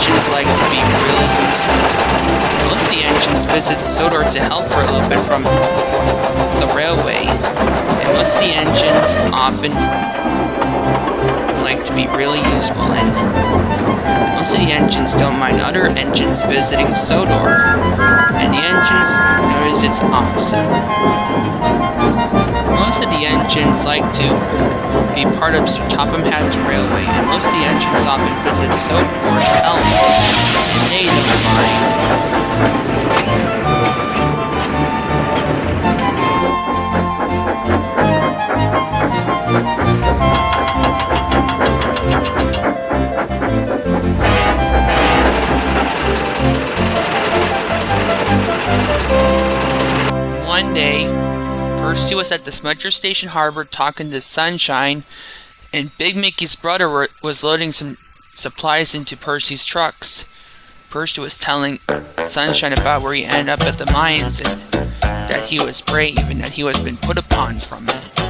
engines like to be really useful. Most of the engines visit Sodor to help for a little bit from the railway. And most of the engines often like to be really useful, and most of the engines don't mind other engines visiting Sodor. And the engines notice it's awesome. Most of the engines like to be part of Sir Topham Hatt's railway, and most of the engines often visit Sodor to help, and they don't mind. One day, Percy was at the Smudger Station Harbor talking to Sunshine, and Big Mickey's brother was loading some supplies into Percy's trucks. Percy was telling Sunshine about where he ended up at the mines, and that he was brave and that he was been put upon from it.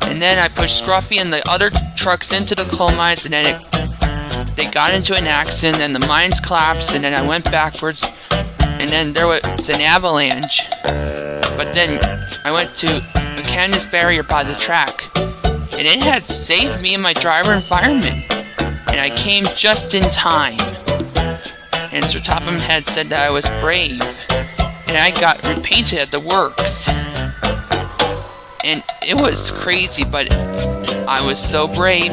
And then I pushed Scruffy and the other trucks into the coal mines, and then they got into an accident, and the mines collapsed, and then I went backwards, and then there was an avalanche. But then I went to a canvas barrier by the track, and it had saved me and my driver and fireman, and I came just in time. And Sir Topham had said that I was brave, and I got repainted at the works. And it was crazy, but I was so brave.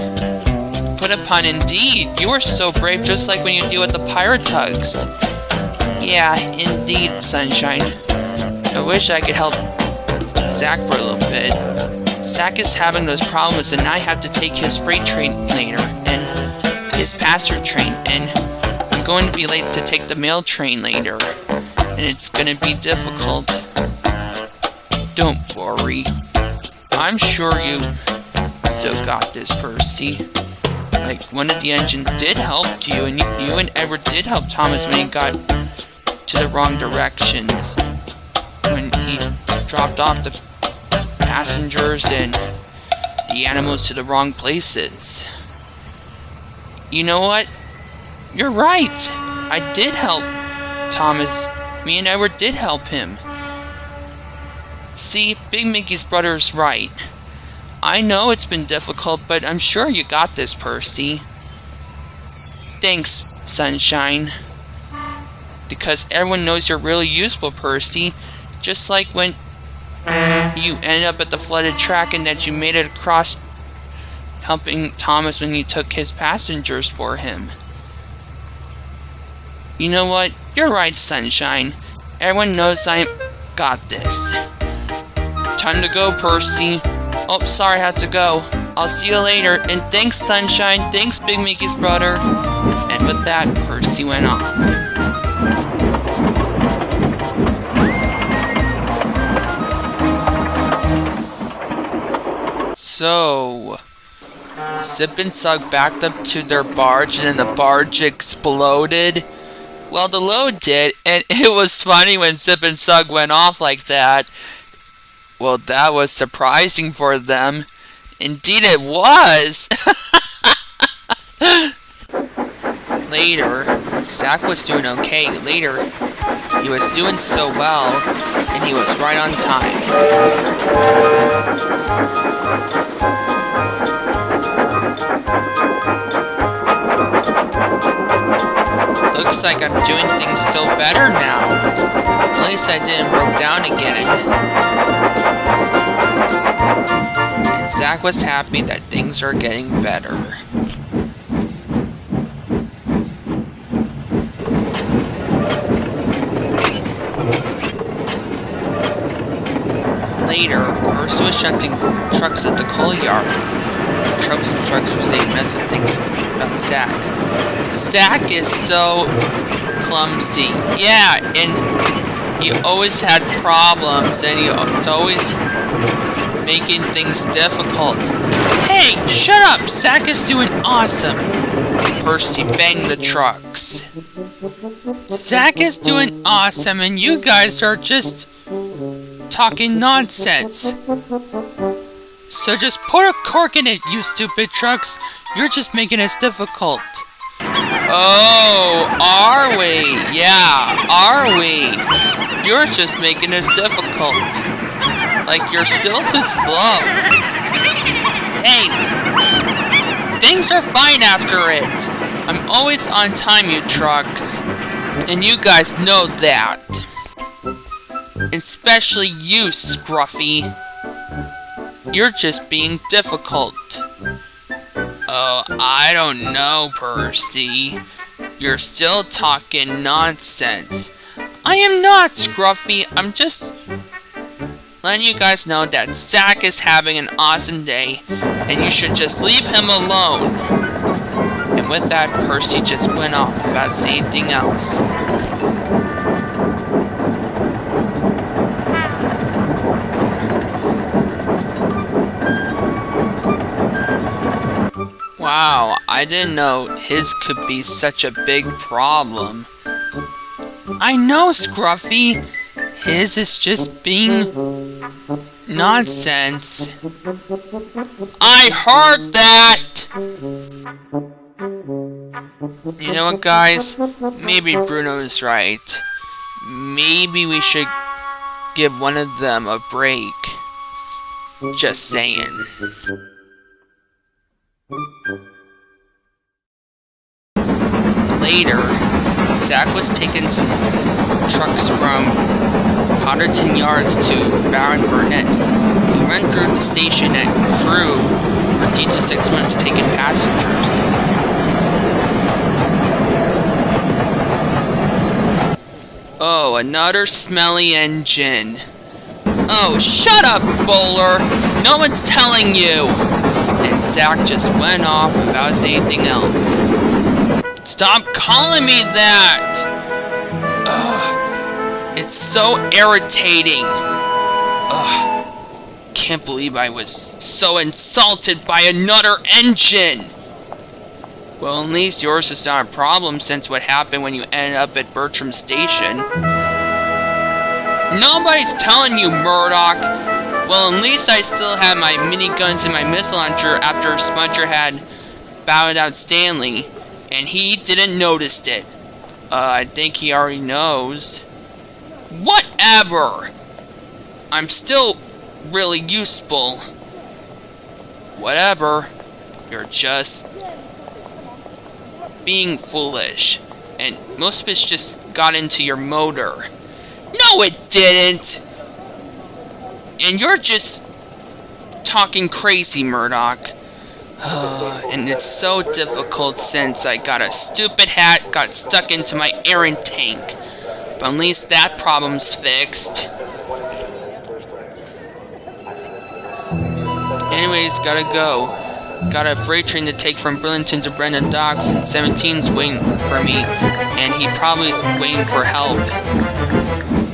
Put upon indeed, you were so brave, just like when you deal with the pirate tugs. Yeah, indeed, Sunshine. I wish I could help Zack for a little bit. Zack is having those problems, and I have to take his freight train later, and his passenger train, and I'm going to be late to take the mail train later, and it's going to be difficult. Don't worry. I'm sure you still got this, Percy. Like, one of the engines did help you, and you and Edward did help Thomas when he got to the wrong directions. When he dropped off the passengers and the animals to the wrong places. You know what? You're right. I did help Thomas. Me and Edward did help him. See, Big Mickey's brother's right. I know it's been difficult, but I'm sure you got this, Percy. Thanks, Sunshine. Because everyone knows you're really useful, Percy. Just like when you ended up at the flooded track and that you made it across helping Thomas when you took his passengers for him. You know what? You're right, Sunshine. Everyone knows I got this. Time to go, Percy. Oh, sorry, I have to go. I'll see you later. And thanks, Sunshine. Thanks, Big Mickey's brother. And with that, Percy went off. So, Sip and Sug backed up to their barge, and then the barge exploded. Well, the load did, and it was funny when Sip and Sug went off like that. Well, that was surprising for them. Indeed it was! Later, Zack was doing okay. Later, he was doing so well, and he was right on time. Looks like I'm doing things so better now. At least I didn't broke down again. And Zack was happy that things are getting better. Later, Percy was shunting trucks at the coal yards. The trucks were saying mess of things about Zack. Zack is so clumsy. Yeah, and he always had problems, and he was always making things difficult. Hey, shut up! Zack is doing awesome! Percy banged the trucks. Zack is doing awesome, and you guys are just talking nonsense. So just put a cork in it, you stupid trucks. You're just making us difficult. Oh, are we? Yeah, are we? You're just making this difficult. Like you're still too slow. Hey, things are fine after it. I'm always on time, you trucks. And you guys know that. Especially you, Scruffy. You're just being difficult. Oh, I don't know, Percy. You're still talking nonsense. I am not, Scruffy. I'm just letting you guys know that Zack is having an awesome day, and you should just leave him alone. And with that, Percy just went off without saying anything else. Wow, I didn't know his could be such a big problem. I know, Scruffy. His is just being nonsense. I heard that! You know what, guys? Maybe Bruno is right. Maybe we should give one of them a break. Just saying. Later, Zack was taking some trucks from Potterton Yards to Baron Furness. He went through the station and crew where D261 is taking passengers. Oh, another smelly engine. Oh, shut up, Bowler! No one's telling you! And Zack just went off without saying anything else. Stop calling me that! Ugh, it's so irritating. Ugh, can't believe I was so insulted by another engine! Well, at least yours is not a problem since what happened when you ended up at Bertram Station. Nobody's telling you, Murdoch! Well, at least I still have my miniguns and my missile launcher after Smudger had bowed out Stanley. And he didn't notice it. I think he already knows. Whatever! I'm still really useful. Whatever. You're just being foolish. And most of it's just got into your motor. No, it didn't! And you're just talking crazy, Murdoch. And it's so difficult since I got a stupid hat got stuck into my Aaron tank. But at least that problem's fixed. Anyways, gotta go. Got a freight train to take from Burlington to Brandon Docks, and 17's waiting for me. And he probably is waiting for help.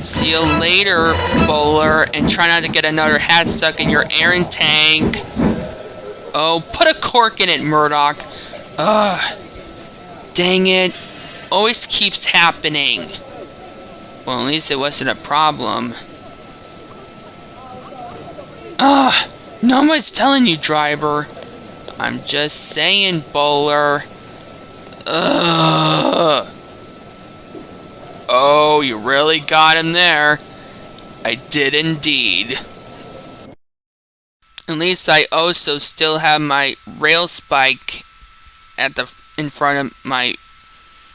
See you later, Bowler, and try not to get another hat stuck in your Aaron tank. Oh, put a cork in it, Murdoch. Ugh. Dang it. Always keeps happening. Well, at least it wasn't a problem. Ugh. Nobody's telling you, driver. I'm just saying, Bowler. Ugh. Oh, you really got him there. I did indeed. At least I also still have my rail spike at in front of my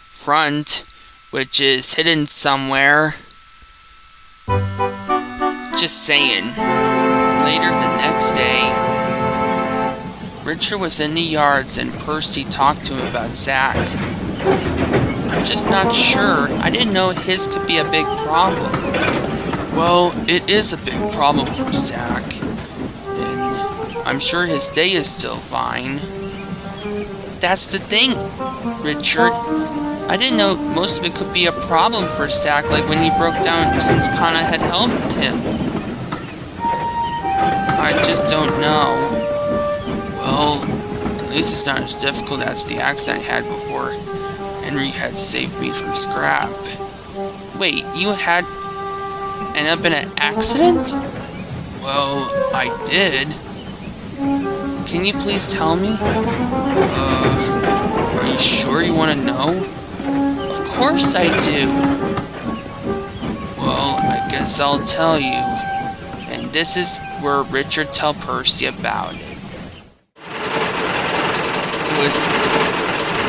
front, which is hidden somewhere. Just saying. Later the next day, Richard was in the yards and Percy talked to him about Zack. I'm just not sure. I didn't know his could be a big problem. Well, it is a big problem for Zack. I'm sure his day is still fine. That's the thing, Richard. I didn't know most of it could be a problem for Zack, like when he broke down since Kana had helped him. I just don't know. Well, at least it's not as difficult as the accident I had before Henry had saved me from scrap. Wait, you had ended up in an accident? Well, I did. Can you please tell me? Are you sure you want to know? Of course I do. Well, I guess I'll tell you. And this is where Richard tell Percy about it. It was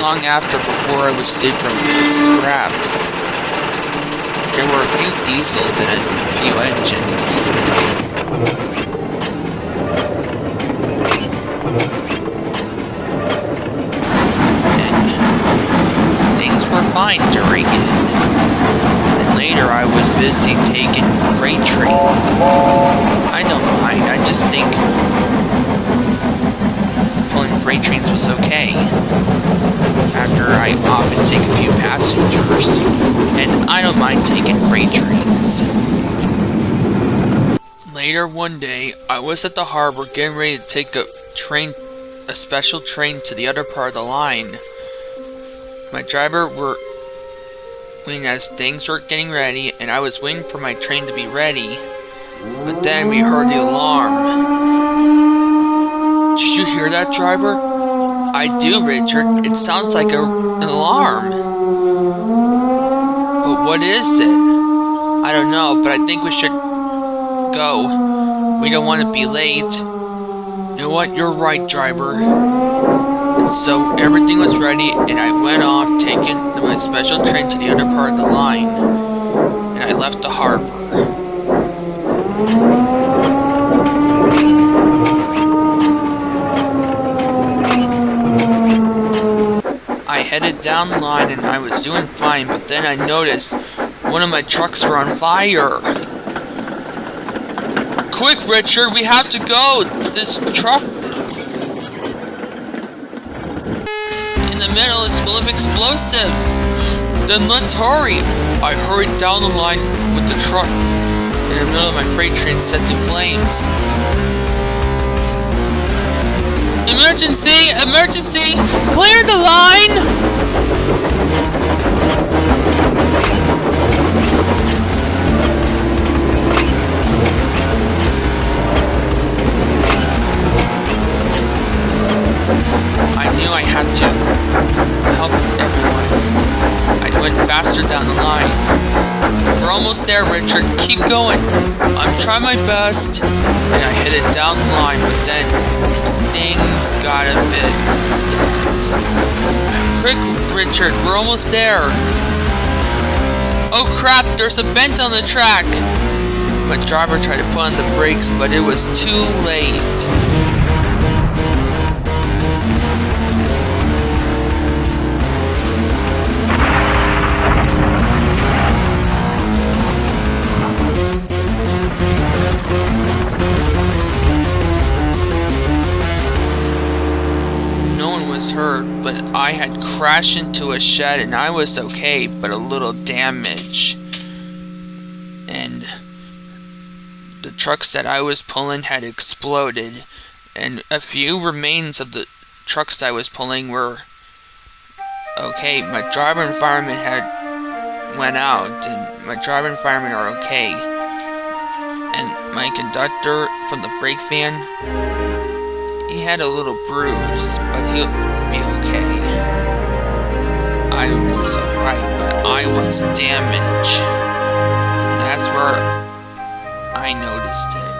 long after before I was saved from scrap. There were a few diesels and a few engines. And things were fine during it. And later I was busy taking freight trains. I don't mind, I just think pulling freight trains was okay. After I often take a few passengers, and I don't mind taking freight trains. Later one day, I was at the harbor getting ready to take a special train to the other part of the line. My driver were waiting as things were getting ready, and I was waiting for my train to be ready. But then we heard the alarm. Did you hear that, driver? I do, Richard. It sounds like an alarm. But what is it? I don't know, but I think we should go. We don't want to be late. You know what? You're right, driver. And so everything was ready, and I went off, taking my special train to the other part of the line. And I left the harbor. I headed down the line and I was doing fine, but then I noticed one of my trucks were on fire. Quick, Richard, we have to go! This truck in the middle is full of explosives! Then let's hurry! I hurried down the line with the truck in the middle of my freight train set to flames. Emergency! Emergency! Clear the line! I knew I had to help everyone. I went faster down the line. We're almost there, Richard. Keep going. I'm trying my best. And I headed down the line, but then things got a bit stiff. Quick, Richard, we're almost there. Oh crap, there's a bend on the track. My driver tried to put on the brakes, but it was too late. Hurt, but I had crashed into a shed and I was okay, but a little damage. And the trucks that I was pulling had exploded, and a few remains of the trucks that I was pulling were okay. My driver and fireman had went out, and my driver and fireman are okay. And my conductor from the brake van, he had a little bruise, but he'll be okay. I was alright, but I was damaged. That's where I noticed it.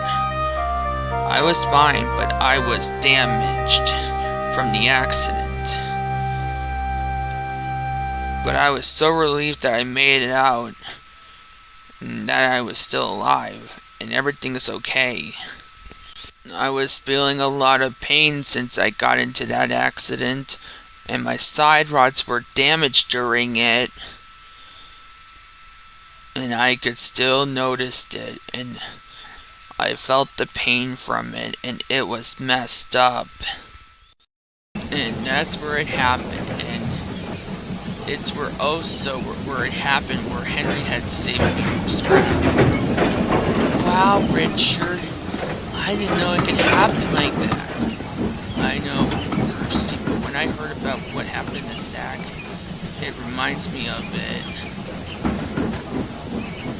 I was fine, but I was damaged from the accident. But I was so relieved that I made it out, and that I was still alive, and everything is okay. I was feeling a lot of pain since I got into that accident, and my side rods were damaged during it, and I could still notice it, and I felt the pain from it, and it was messed up. And that's where it happened, and it's where where it happened, where Henry had saved me from scrap. Wow, Richard. I didn't know it could happen like that. I know, Percy, but when I heard about what happened to Zack, it reminds me of it.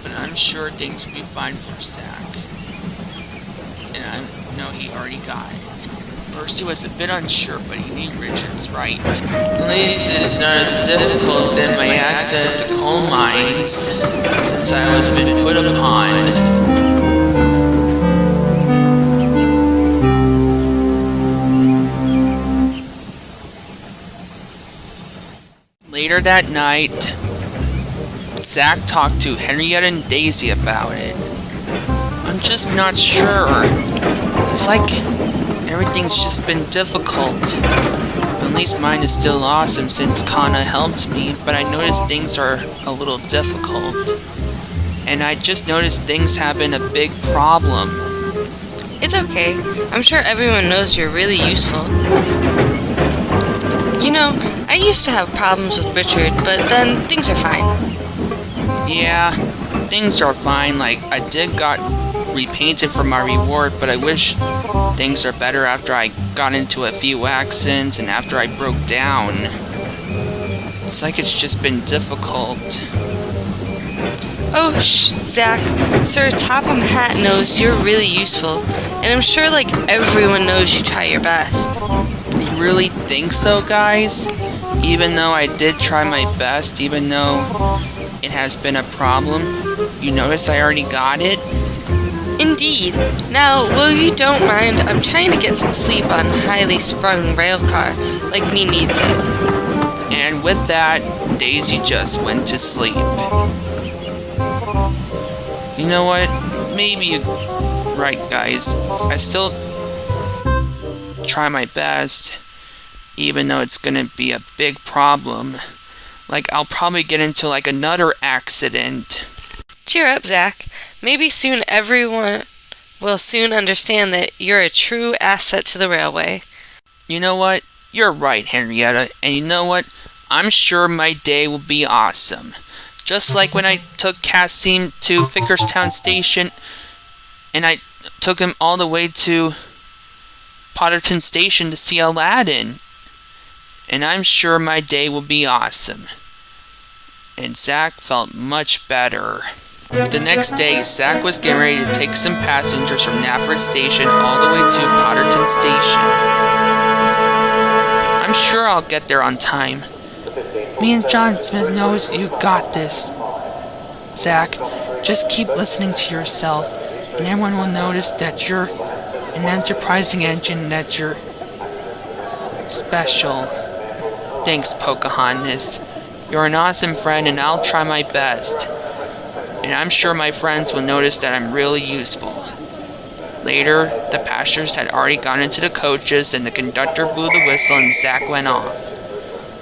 But I'm sure things will be fine for Zack. And I know he already got it. Percy was a bit unsure, but he knew Richard's right. At least it's not as difficult than my access to coal mines, since I was been put upon. Later that night, Zack talked to Henrietta and Daisy about it. I'm just not sure. It's like everything's just been difficult. At least mine is still awesome since Kana helped me, but I noticed things are a little difficult. And I just noticed things have been a big problem. It's okay. I'm sure everyone knows you're really useful. You know, I used to have problems with Richard, but then things are fine. Yeah, things are fine. Like, I did got repainted for my reward, but I wish things are better after I got into a few accidents and after I broke down. It's like it's just been difficult. Oh, Zack. Sir Topham Hat knows you're really useful, and I'm sure like everyone knows you try your best. You really think so, guys? Even though I did try my best, even though it has been a problem, you notice I already got it? Indeed. Now, will you don't mind, I'm trying to get some sleep on highly sprung rail car, like me needs it. And with that, Daisy just went to sleep. You know what? Maybe you're right, guys. I still try my best, even though it's gonna be a big problem. Like, I'll probably get into like another accident. Cheer up, Zack. Maybe soon everyone will soon understand that you're a true asset to the railway. You know what? You're right, Henrietta. And you know what? I'm sure my day will be awesome. Just like when I took Cassim to Fickerstown Station, and I took him all the way to Potterton Station to see Aladdin. And I'm sure my day will be awesome. And Zack felt much better. The next day, Zack was getting ready to take some passengers from Nafford Station all the way to Potterton Station. I'm sure I'll get there on time. Me and John Smith knows you got this. Zack, just keep listening to yourself, and everyone will notice that you're an enterprising engine, that you're special. Thanks, Pocahontas. You're an awesome friend, and I'll try my best. And I'm sure my friends will notice that I'm really useful. Later, the passengers had already gone into the coaches, and the conductor blew the whistle, and Zack went off.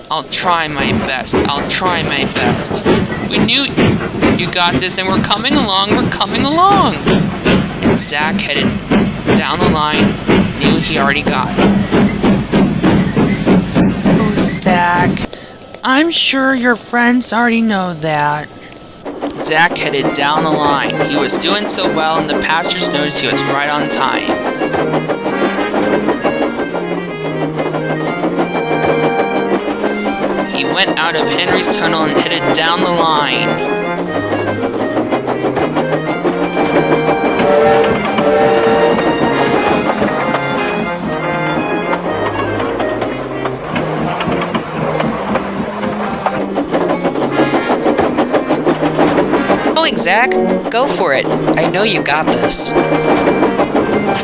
I'll try my best. I'll try my best. We knew you got this, and we're coming along. We're coming along. And Zack headed down the line, knew he already got it. Oh, Zack. I'm sure your friends already know that. Zack headed down the line. He was doing so well, and the passengers noticed he was right on time. He went out of Henry's tunnel and headed down the line. Going, Zack. Go for it. I know you got this.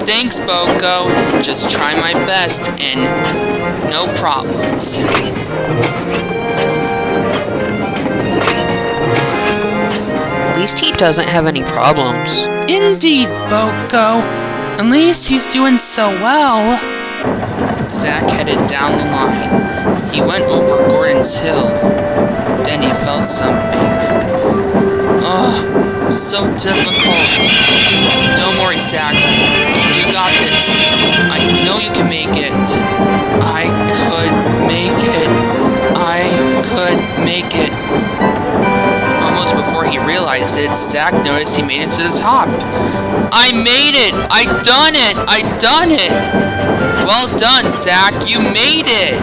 Thanks, Boko. Just try my best, and no problems. At least he doesn't have any problems. Indeed, Boko. At least he's doing so well. Zack headed down the line. He went over Gordon's Hill. Then he felt something. Oh, so difficult. Don't worry, Zack. You got this. I know you can make it. I could make it. I could make it. Almost before he realized it, Zack noticed he made it to the top. I made it! I done it! I done it! Well done, Zack. You made it!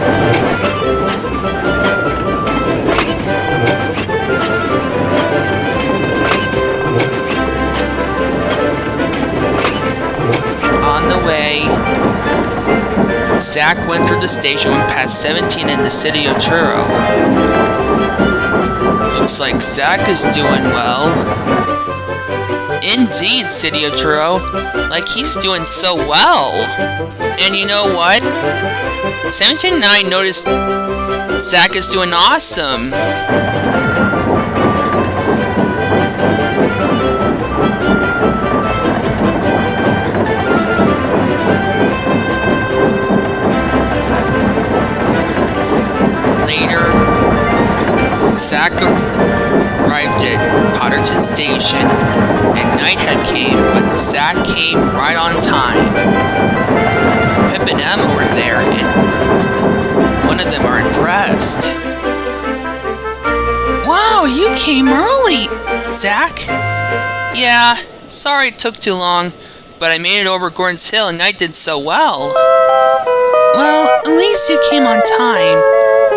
On the way, Zack went through the station, went past 17 in the city of Truro. Looks like Zack is doing well. Indeed, city of Truro. Like he's doing so well. And you know what? 17 and I noticed Zack is doing awesome. Later, Zack arrived at Potterton Station, and night had came, but Zack came right on time. Pip and Emma were there, and one of them are impressed. Wow, you came early, Zack. Yeah, sorry it took too long, but I made it over Gordon's Hill, and I did so well. Well, at least you came on time.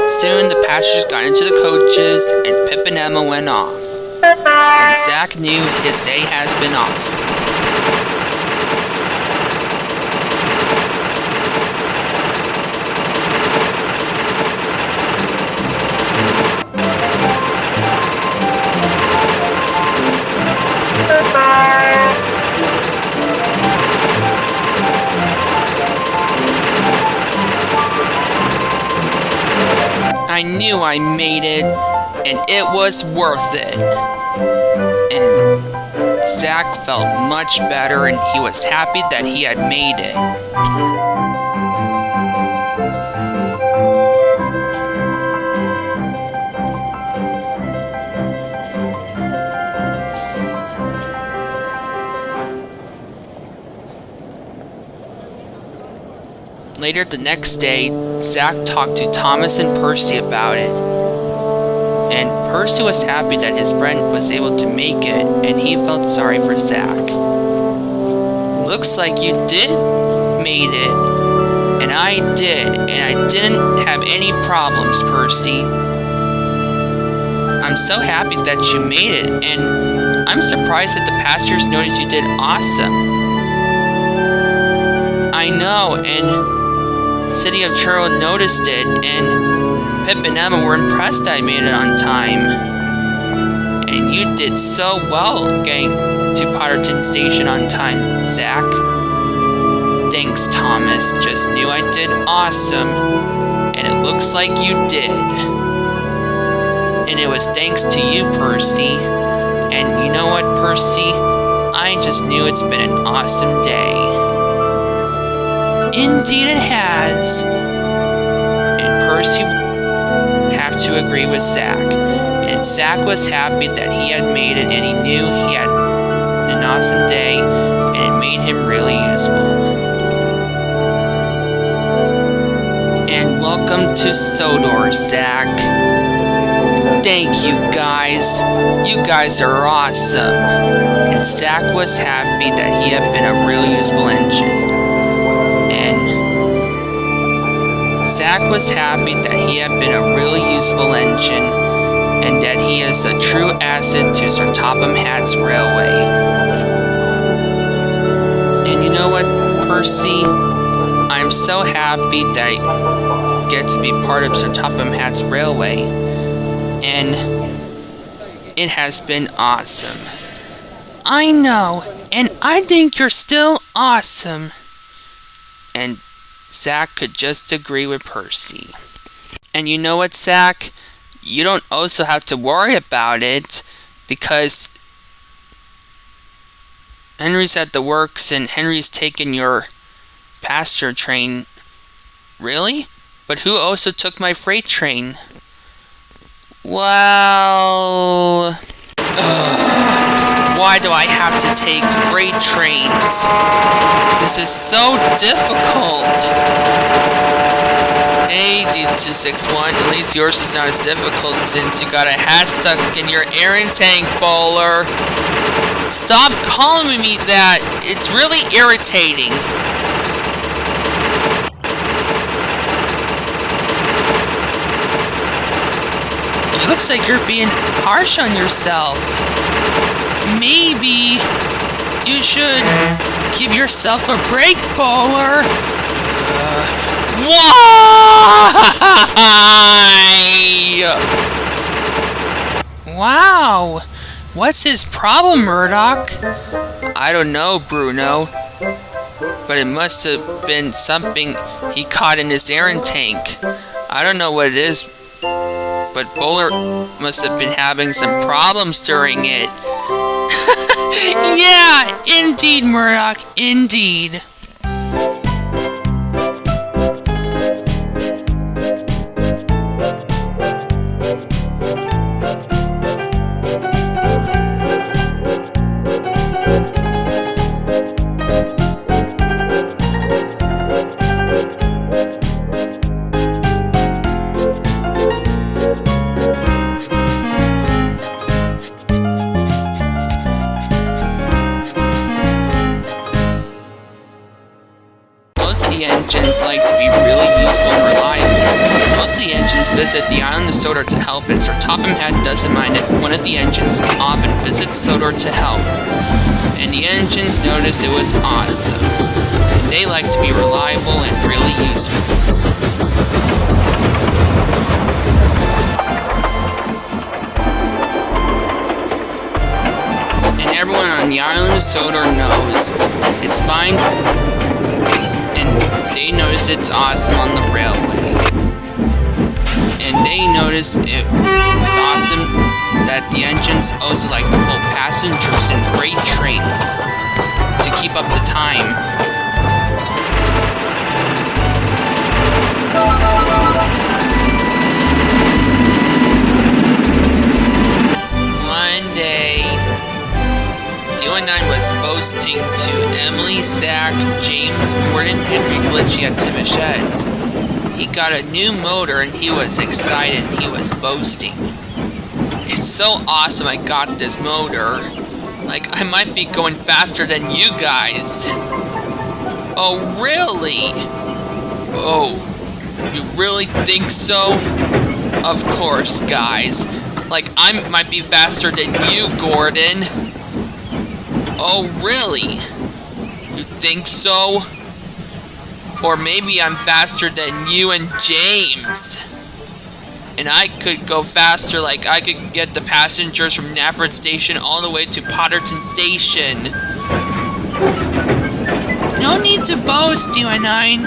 Soon the passengers got into the coaches, and Pip and Emma went off. And Zack knew his day has been awesome. I knew I made it, and it was worth it. And Zack felt much better, and he was happy that he had made it. Later the next day, Zack talked to Thomas and Percy about it. And Percy was happy that his friend was able to make it, and he felt sorry for Zack. Looks like you did made it. And I did, and I didn't have any problems, Percy. I'm so happy that you made it, and I'm surprised that the passengers noticed you did awesome. I know, and City of Truro noticed it, and Pip and Emma were impressed that I made it on time. And you did so well getting to Potterton Station on time, Zack. Thanks, Thomas. Just knew I did awesome. And it looks like you did. And it was thanks to you, Percy. And you know what, Percy? I just knew it's been an awesome day. Indeed it has. And Percy have to agree with Zack. And Zack was happy that he had made it, and he knew he had an awesome day, and it made him really useful. And welcome to Sodor, Zack. Thank you guys. You guys are awesome. And Zack was happy that he had been a really useful engine. Zack was happy that he had been a really useful engine, and that he is a true asset to Sir Topham Hatt's Railway. And you know what, Percy? I'm so happy that I get to be part of Sir Topham Hatt's Railway, and it has been awesome. I know, and I think you're still awesome. And Zack could just agree with Percy. And you know what, Zack? You don't also have to worry about it, because Henry's at the works and Henry's taken your passenger train. Really? But who also took my freight train? Well... why do I have to take freight trains? This is so difficult. Hey, D261, at least yours is not as difficult since you got a hat stuck in your airing tank, bowler. Stop calling me that. It's really irritating. It looks like you're being harsh on yourself. Maybe you should give yourself a break, bowler. Why? Wow. What's his problem, Murdoch? I don't know, Bruno. But it must have been something he caught in his air tank. I don't know what it is, but Bowler must have been having some problems during it. Yeah, indeed, Murdoch, indeed. The engines like to be really useful and reliable. Most of the engines visit the island of Sodor to help, and Sir Topham Hatt doesn't mind if one of the engines often visits Sodor to help. And the engines noticed it was awesome. And they like to be reliable and really useful. And everyone on the island of Sodor knows it's fine. They notice it's awesome on the railway. And they notice it was awesome that the engines also like to pull passengers in freight trains to keep up the time. One day, D19 was boasting to Emily, Zack, James, Gordon, Henry, Glitchy, and Timochet. He got a new motor and he was excited. He was boasting. It's so awesome I got this motor. Like, I might be going faster than you guys. Oh, really? Oh, you really think so? Of course, guys. Like, I might be faster than you, Gordon. Oh, really? You think so? Or maybe I'm faster than you and James. And I could go faster, like I could get the passengers from Nafford Station all the way to Potterton Station. No need to boast, you and I.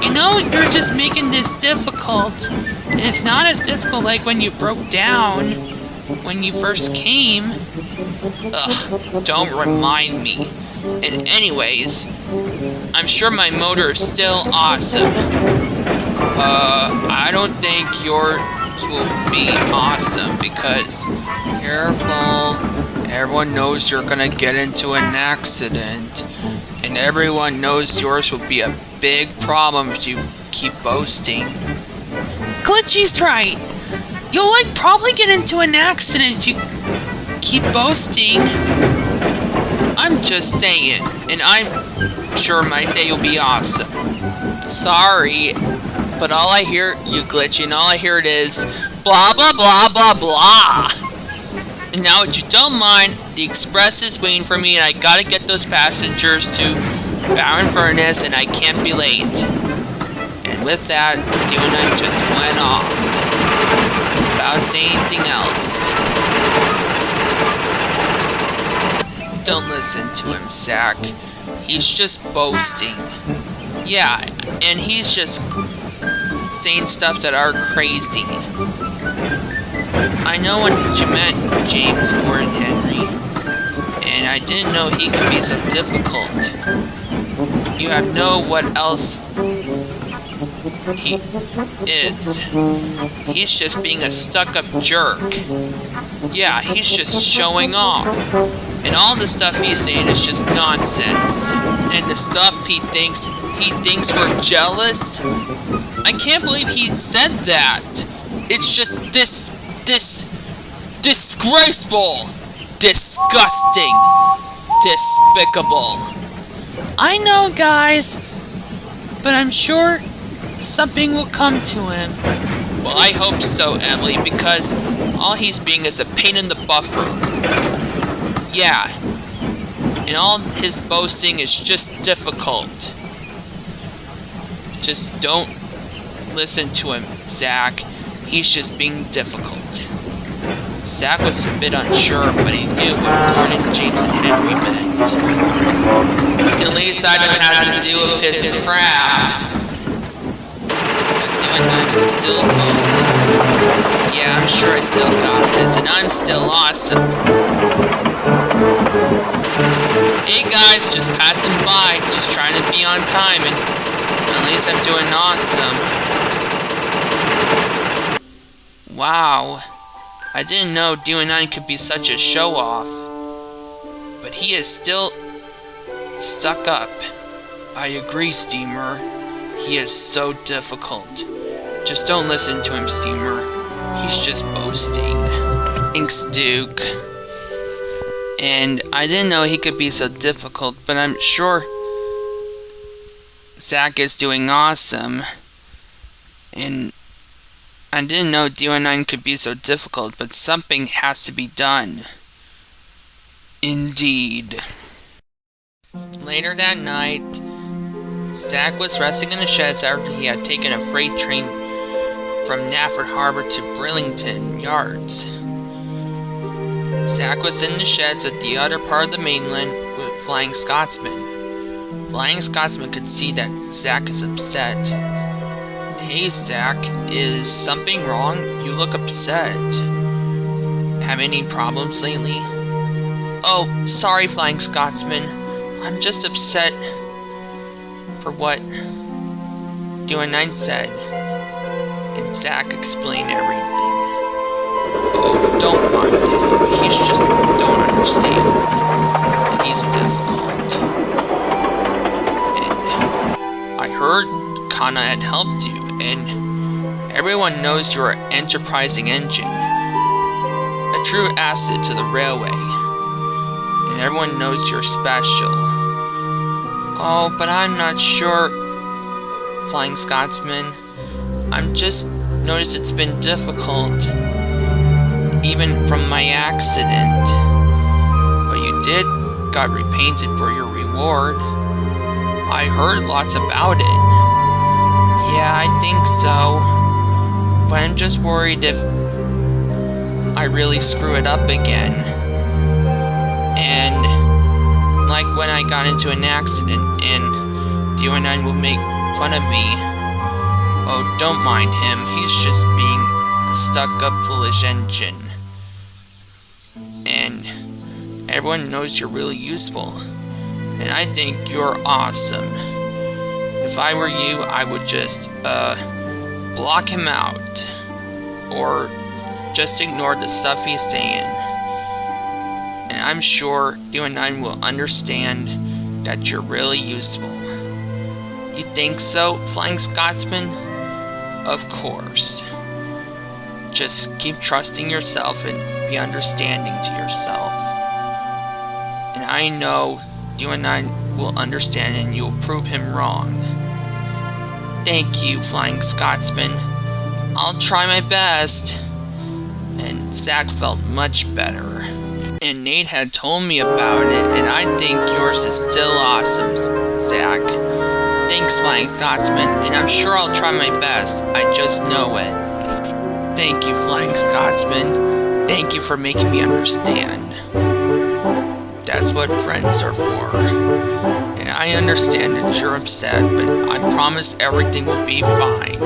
You know, you're just making this difficult. And it's not as difficult like when you broke down when you first came. Ugh, don't remind me. And anyways, I'm sure my motor is still awesome. I don't think yours will be awesome because, careful, everyone knows you're gonna get into an accident. And everyone knows yours will be a big problem if you keep boasting. Glitchy's right. You'll probably get into an accident if you keep boasting. I'm just saying, and I'm sure my day will be awesome. Sorry, but all I hear, you Glitchy, and all I hear it is blah blah blah blah blah. And now, if you don't mind, the express is waiting for me, and I gotta get those passengers to Bowen Furnace, and I can't be late. And with that, D19 just went off without saying anything else. Don't listen to him, Zack. He's just boasting. Yeah, and he's just saying stuff that are crazy. I know what you meant, James Gordon Henry. And I didn't know he could be so difficult. You have no what else he is. He's just being a stuck-up jerk. Yeah, he's just showing off. And all the stuff he's saying is just nonsense. And the stuff he thinks we're jealous? I can't believe he said that. It's just disgraceful, disgusting, despicable. I know, guys, but I'm sure something will come to him. Well, I hope so, Emily, because all he's being is a pain in the buffer. Yeah, and all his boasting is just difficult. Just don't listen to him, Zack. He's just being difficult. Zack was a bit unsure, but he knew what Gordon, James, and Henry meant. At least I don't have to do with his crap. But doing that is still boasting. Yeah, I'm sure I still got this, and I'm still awesome. Hey guys, just passing by, just trying to be on time, and at least I'm doing awesome. Wow, I didn't know D9 could be such a show-off. But he is still stuck up. I agree, Steamer. He is so difficult. Just don't listen to him, Steamer. He's just boasting. Thanks, Duke. And I didn't know he could be so difficult, but I'm sure Zack is doing awesome. And I didn't know D9 could be so difficult, but something has to be done. Indeed. Later that night, Zack was resting in the sheds after he had taken a freight train from Nafford Harbor to Burlington Yards. Zack was in the sheds at the other part of the mainland with Flying Scotsman. Flying Scotsman could see that Zack is upset. Hey Zack, is something wrong? You look upset. Have any problems lately? Oh, sorry, Flying Scotsman. I'm just upset for what D9 said. And Zack explained everything. Oh, don't mind him. He's just don't understand. And he's difficult. And I heard Kana had helped you, and everyone knows you're an enterprising engine. A true asset to the railway. And everyone knows you're special. Oh, but I'm not sure, Flying Scotsman. I'm just noticed it's been difficult. Even from my accident. But you did got repainted for your reward. I heard lots about it. Yeah, I think so. But I'm just worried if I really screw it up again. And like when I got into an accident and D9 will make fun of me. Oh, don't mind him. He's just being a stuck-up, foolish engine. And everyone knows you're really useful. And I think you're awesome. If I were you, I would just, block him out. Or just ignore the stuff he's saying. And I'm sure D9 will understand that you're really useful. You think so, Flying Scotsman? Of course. Just keep trusting yourself and be understanding to yourself. And I know D9 will understand and you'll prove him wrong. Thank you, Flying Scotsman. I'll try my best. And Zack felt much better. And Nate had told me about it, and I think yours is still awesome, Zack. Thanks, Flying Scotsman, and I'm sure I'll try my best. I just know it. Thank you, Flying Scotsman. Thank you for making me understand. That's what friends are for. And I understand that you're upset, but I promise everything will be fine.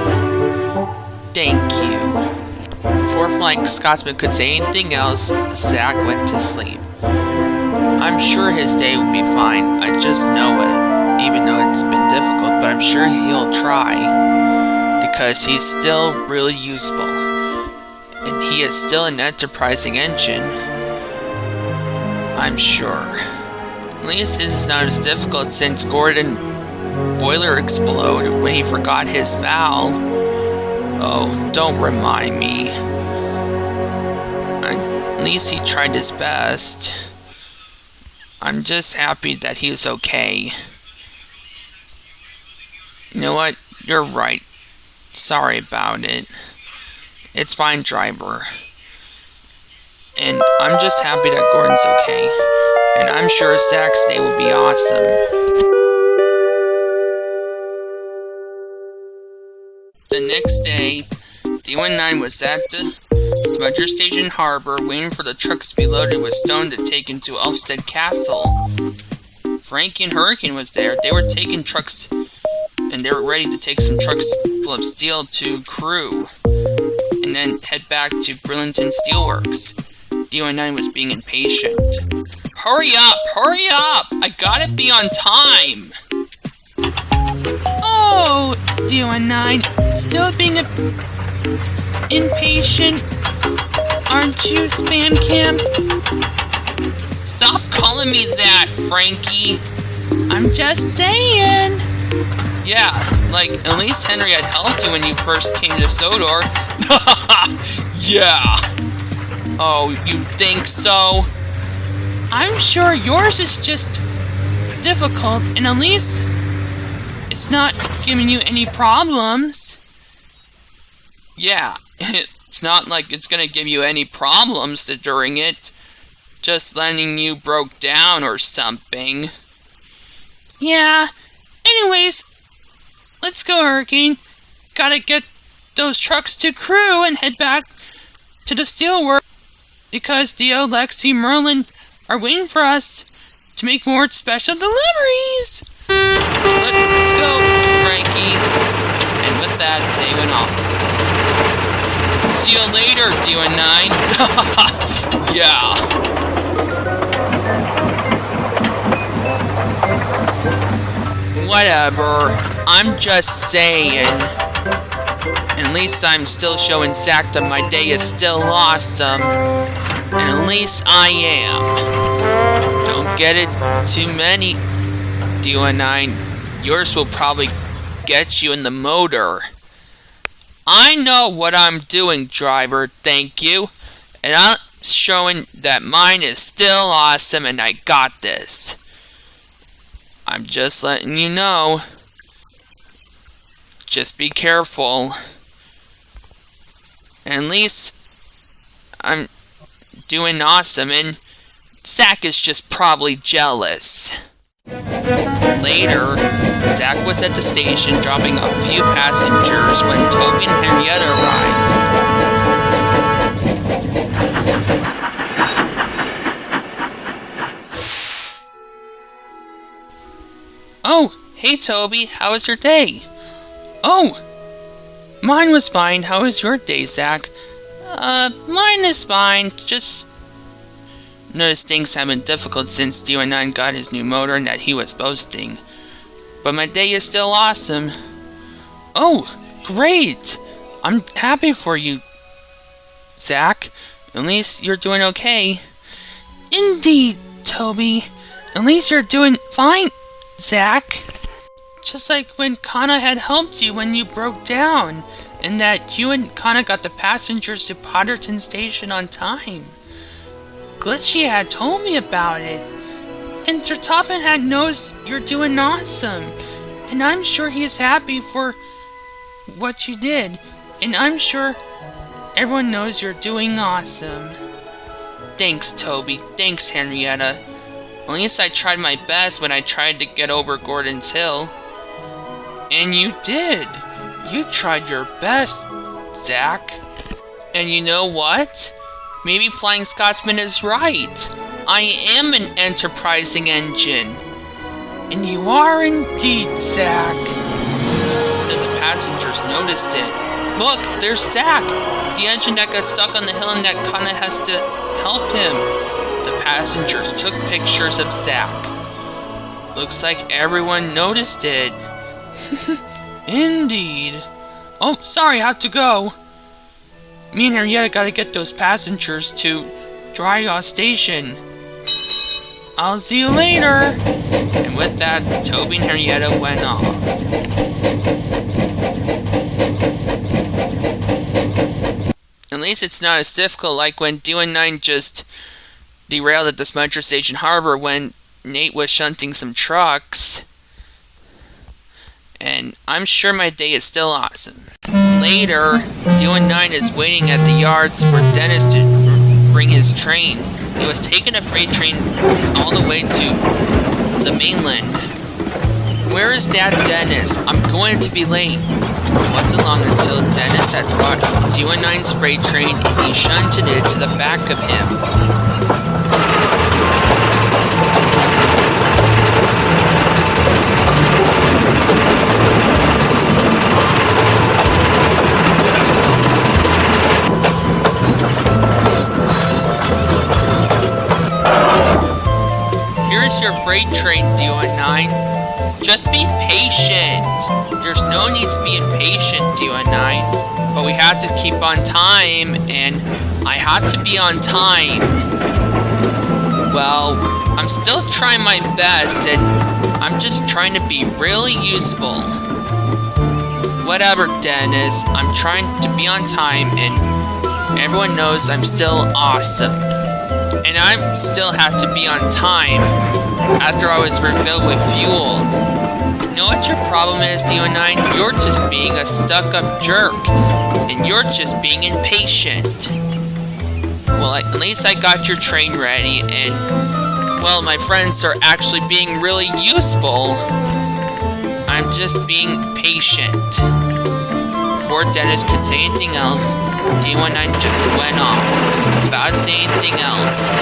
Thank you. Before Flying Scotsman could say anything else, Zack went to sleep. I'm sure his day will be fine, I just know it. Even though it's been difficult, but I'm sure he'll try. Because he's still really useful. And he is still an enterprising engine. I'm sure. At least his is not as difficult since Gordon boiler exploded when he forgot his valve. Oh, don't remind me. At least he tried his best. I'm just happy that he's okay. You know what? You're right. Sorry about it. It's fine, driver. And I'm just happy that Gordon's okay. And I'm sure Zack's day will be awesome. The next day, D19 was at the Smudger Station Harbor waiting for the trucks to be loaded with stone to take into Elfstead Castle. Frankie and Hurricane was there. They were taking trucks, and they were ready to take some trucks full of steel to Crew, and then head back to Burlington Steelworks. D19 was being impatient. Hurry up! Hurry up! I gotta be on time! Oh, D19, still being impatient, aren't you, Spam Cam? Stop calling me that, Frankie. I'm just saying. Yeah, like, at least Henry had helped you when you first came to Sodor. Yeah. Oh, you think so? I'm sure yours is just difficult, and at least it's not giving you any problems. Yeah, it's not like it's gonna give you any problems during it. Just letting you broke down or something. Yeah, anyways, let's go, Hurricane. Gotta get those trucks to Crew and head back to the steelworks because Theo, Lexi, Merlin are waiting for us to make more special deliveries. Let's go, Frankie. And with that, they went off. See you later, D19. Yeah. Whatever. I'm just saying. At least I'm still showing Zack that my day is still awesome. And at least I am. Don't get it too many, D19. Yours will probably get you in the motor. I know what I'm doing, driver, thank you. And I'm showing that mine is still awesome and I got this. I'm just letting you know. Just be careful. And at least I'm doing awesome and Zack is just probably jealous. Later, Zack was at the station dropping a few passengers when Toby and Henrietta arrived. Oh, hey Toby, how was your day? Oh, mine was fine. How was your day, Zack? Mine is fine. Just noticed things have been difficult since D19 got his new motor and that he was boasting. But my day is still awesome. Oh, great! I'm happy for you, Zack. At least you're doing okay. Indeed, Toby. At least you're doing fine, Zack. Just like when Kana had helped you when you broke down, and that you and Kana got the passengers to Potterton Station on time. Glitchy had told me about it, and Sir Topham had knows you're doing awesome, and I'm sure he's happy for what you did, and I'm sure everyone knows you're doing awesome. Thanks, Toby. Thanks, Henrietta. At least I tried my best when I tried to get over Gordon's Hill. And you did. You tried your best, Zack. And you know what? Maybe Flying Scotsman is right. I am an enterprising engine. And you are indeed, Zack. Then the passengers noticed it. Look, there's Zack, the engine that got stuck on the hill and that Kana has to help him. The passengers took pictures of Zack. Looks like everyone noticed it. Indeed. Oh, sorry, I have to go. Me and Henrietta gotta get those passengers to Dryall Station. I'll see you later. And with that, Toby and Henrietta went off. At least it's not as difficult like when D19 just derailed at the Smudger Station Harbor when Nate was shunting some trucks. And I'm sure my day is still awesome. Later, D19 is waiting at the yards for Dennis to bring his train. He was taking a freight train all the way to the mainland. Where is that Dennis? I'm going to be late. It wasn't long until Dennis had brought D19's freight train and he shunted it to the back of him. Here's your freight train, D19. Just be patient. There's no need to be impatient, D19. But we have to keep on time, and I had to be on time. Well, I'm still trying my best, and I'm just trying to be really useful. Whatever, Dennis. I'm trying to be on time, and everyone knows I'm still awesome. And I still have to be on time after I was refilled with fuel. You know what your problem is, D19? You're just being a stuck-up jerk. And you're just being impatient. Well, at least I got your train ready, and, well, my friends are actually being really useful. I'm just being patient. Before Dennis could say anything else, D19 just went off, without saying anything else.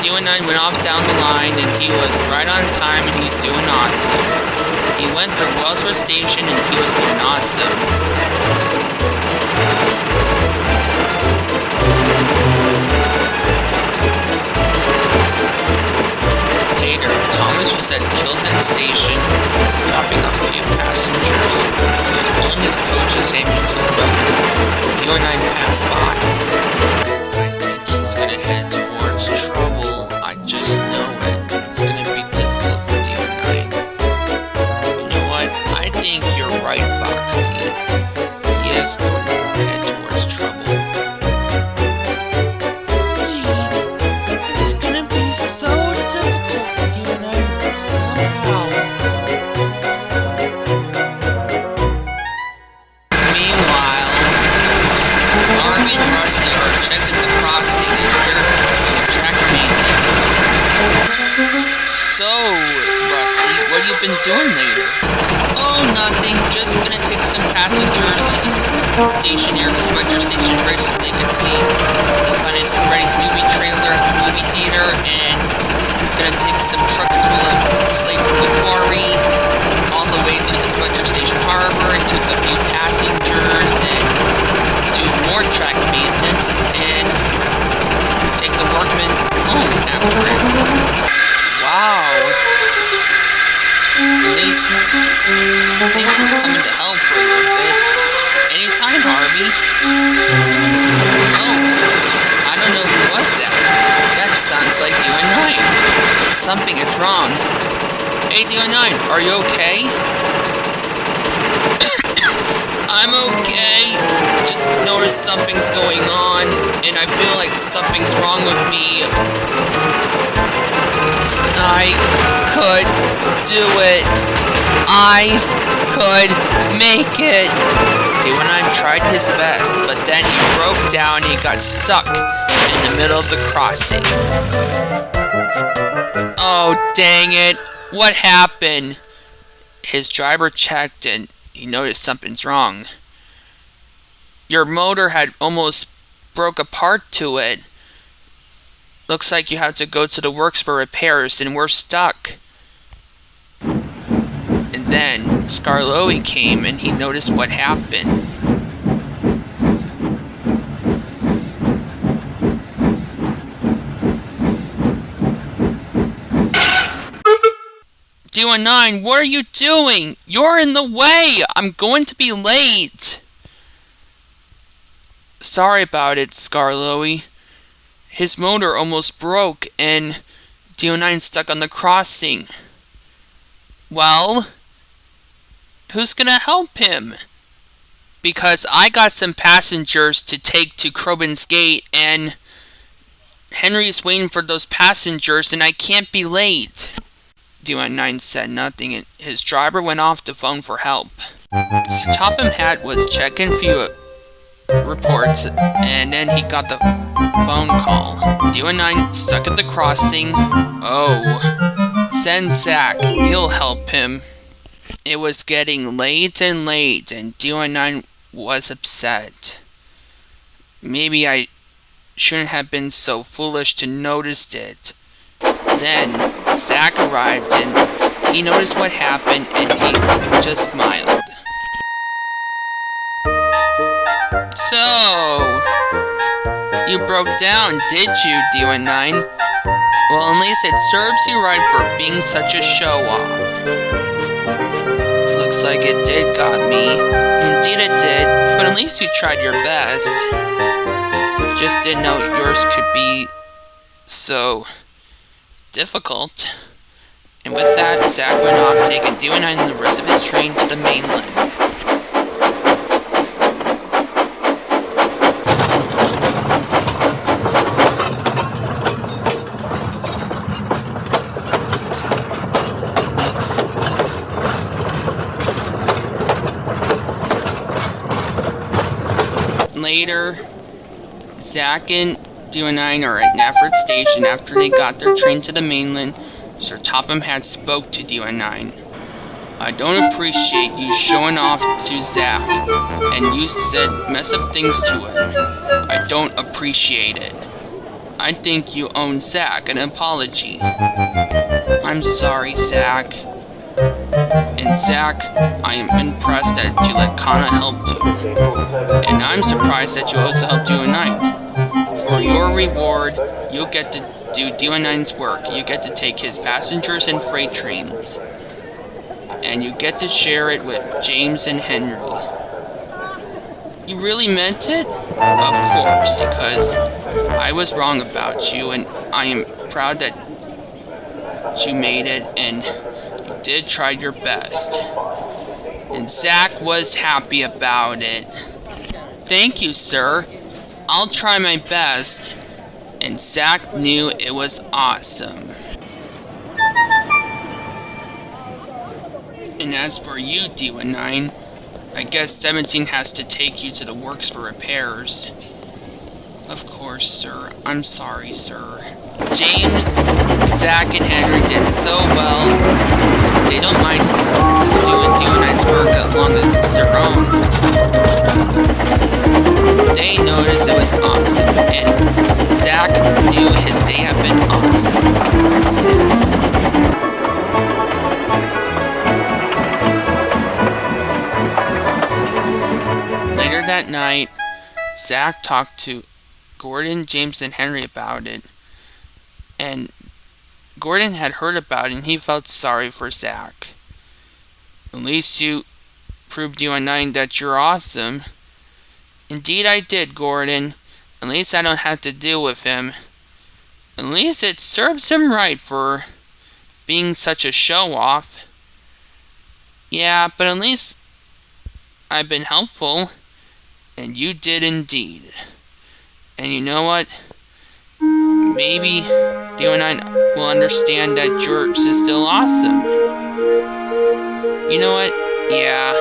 D19 went off down the line, and he was right on time, and he's doing awesome. He went through Wellsworth Station, and he was doing awesome. Later, Thomas was at Kilden Station, dropping a few passengers. He was pulling his coach's ambulance above him. D19 passed by. I think he's gonna head towards trouble. I just know it. It's gonna be difficult for D19. You know what? I think you're right, Foxy. He is going to head towards trouble. Indeed. It's gonna be so difficult for D19 somehow. Meanwhile, Army and Rusty are checking the crossing and they're doing track maintenance. So, Rusty, what have you been doing later? Oh, nothing. Just gonna take some passengers to the station near the Smudger Station Bridge so they can see the Finance and Freddy's movie trailer at the movie theater, and gonna take some trucks full of slate from the quarry all the way to the Smudger Station Harbor and took a few passengers and do more track maintenance and take the workmen home after it. Wow. At least thanks for coming to help for a little bit. Anytime, Harvey. Oh, I don't know who was that. That sounds like D19. But something is wrong. Hey, D19, are you okay? I'm okay. Just noticed something's going on, and I feel like something's wrong with me. I could do it. I could make it. D19 tried his best, but then he broke down and he got stuck in the middle of the crossing. Oh, dang it. What happened? His driver checked and he noticed something's wrong. Your motor had almost broke apart to it. Looks like you have to go to the works for repairs and we're stuck. And then Scarloey came and he noticed what happened. D19, what are you doing? You're in the way! I'm going to be late! Sorry about it, Scarloey. His motor almost broke and D19 stuck on the crossing. Well, who's gonna help him? Because I got some passengers to take to Crobin's Gate and Henry's waiting for those passengers and I can't be late. D19 said nothing, and his driver went off the phone for help. So Topham Hatt was checking a few reports, and then he got the phone call. D19 stuck at the crossing. Oh, send Zack, he'll help him. It was getting late, and D19 was upset. Maybe I shouldn't have been so foolish to notice it. Then Zack arrived, and he noticed what happened, and he just smiled. So, you broke down, did you, D19? Well, at least it serves you right for being such a show-off. Looks like it did got me. Indeed it did, but at least you tried your best. Just didn't know yours could be so difficult. And with that, Zack went off, taking D19 and the rest of his train to the mainland. Later, Zack and D19 are at Nefford Station after they got their train to the mainland. Sir Topham Hatt spoke to D19. I don't appreciate you showing off to Zack, and you said mess up things to him. I don't appreciate it. I think you owe Zack an apology. I'm sorry, Zack. And Zack, I am impressed that you let Kana help you. And I'm surprised that you also helped D19. For your reward, you'll get to do D19's work. You get to take his passengers and freight trains. And you get to share it with James and Henry. You really meant it? Of course, because I was wrong about you, and I am proud that you made it, and you did try your best. And Zack was happy about it. Thank you, sir. I'll try my best. And Zack knew it was awesome. And as for you, D19, I guess 17 has to take you to the works for repairs. Of course, sir. I'm sorry, sir. James, Zack, and Henry did so well. They don't mind doing D19's work as long as it's their own. They noticed it was awesome, and Zack knew his day had been awesome. Later that night, Zack talked to Gordon, James, and Henry about it. And Gordon had heard about it, and he felt sorry for Zack. At least you proved D19 that you're awesome. Indeed I did, Gordon. At least I don't have to deal with him. At least it serves him right for being such a show-off. Yeah, but at least I've been helpful. And you did indeed. And you know what? Maybe D19 will understand that yours is still awesome. You know what? Yeah.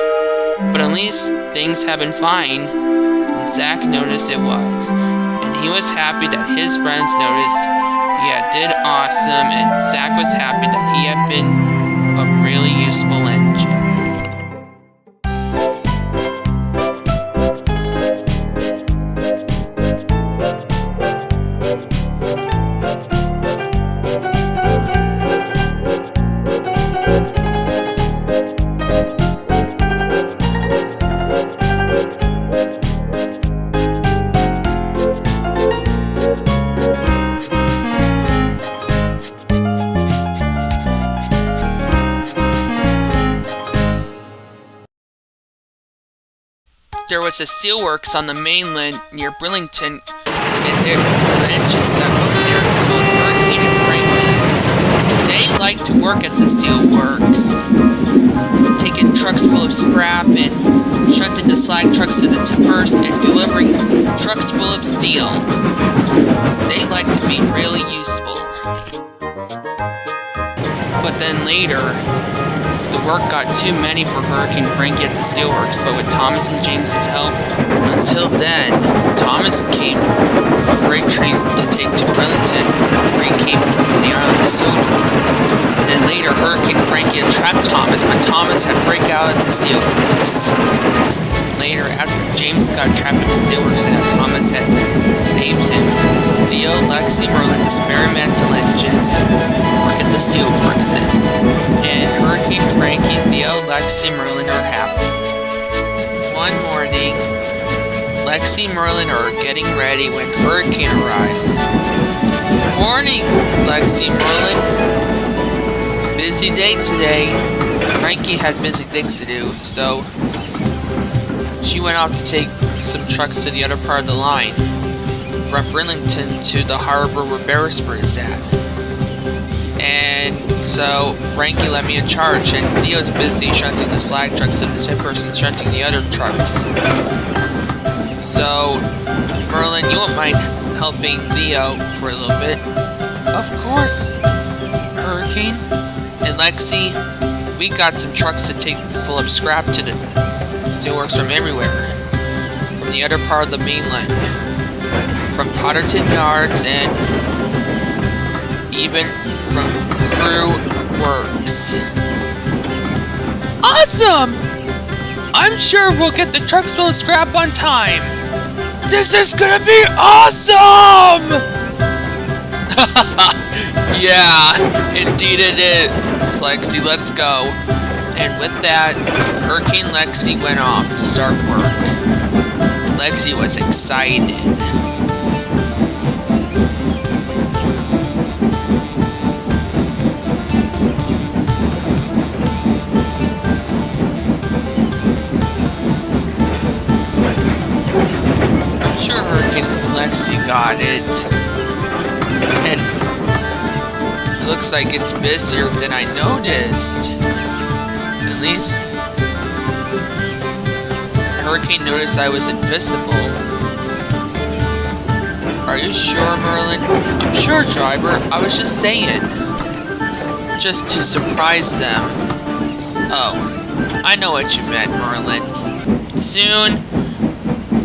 But at least things have been fine. And Zack noticed it was. And he was happy that his friends noticed he had did awesome. And Zack was happy that he had been a really useful engine. There was a steelworks on the mainland near Burlington, and there were engines that worked there called Hurricane and Franklin. They liked to work at the steelworks, taking trucks full of scrap and shunting the slag trucks to the tippers and delivering trucks full of steel. They liked to be really useful. But then later, the work got too many for Hurricane Frankie at the steelworks, but with Thomas and James's help, until then, Thomas came with a freight train to take to Burlington, where he came from the island of Sodor. And then later, Hurricane Frankie had trapped Thomas, but Thomas had break out at the steelworks. Later, after James got trapped at the steelworks and Thomas had saved him, Theo, Lexi, Merlin, the experimental engines work at the steelworks, and Hurricane Frankie, Theo, Lexi, Merlin are happy. One morning, Lexi and Merlin are getting ready when Hurricane arrived. Morning, Lexi and Merlin. Busy day today. Frankie had busy things to do, so she went off to take some trucks to the other part of the line, from Burlington to the harbor where Beresford is at. And so Frankie let me in charge, and Theo's busy shunting the slag trucks and the tip person's shunting the other trucks. So, Merlin, you won't mind helping Theo for a little bit? Of course, Hurricane. And Lexi, we got some trucks to take full of scrap to the steelworks from everywhere. From the other part of the mainland. From Potterton Yards and even from Crew Works. Awesome! I'm sure we'll get the trucks full of scrap on time. This is gonna be awesome! Yeah, indeed it is. Lexi, let's go. And with that, Hurricane Lexi went off to start work. Lexi was excited. I'm sure Hurricane Lexi got it. And it looks like it's busier than I noticed. At least Hurricane noticed I was invisible. Are you sure, Merlin? I'm sure, driver. I was just saying. Just to surprise them. Oh, I know what you meant, Merlin. Soon,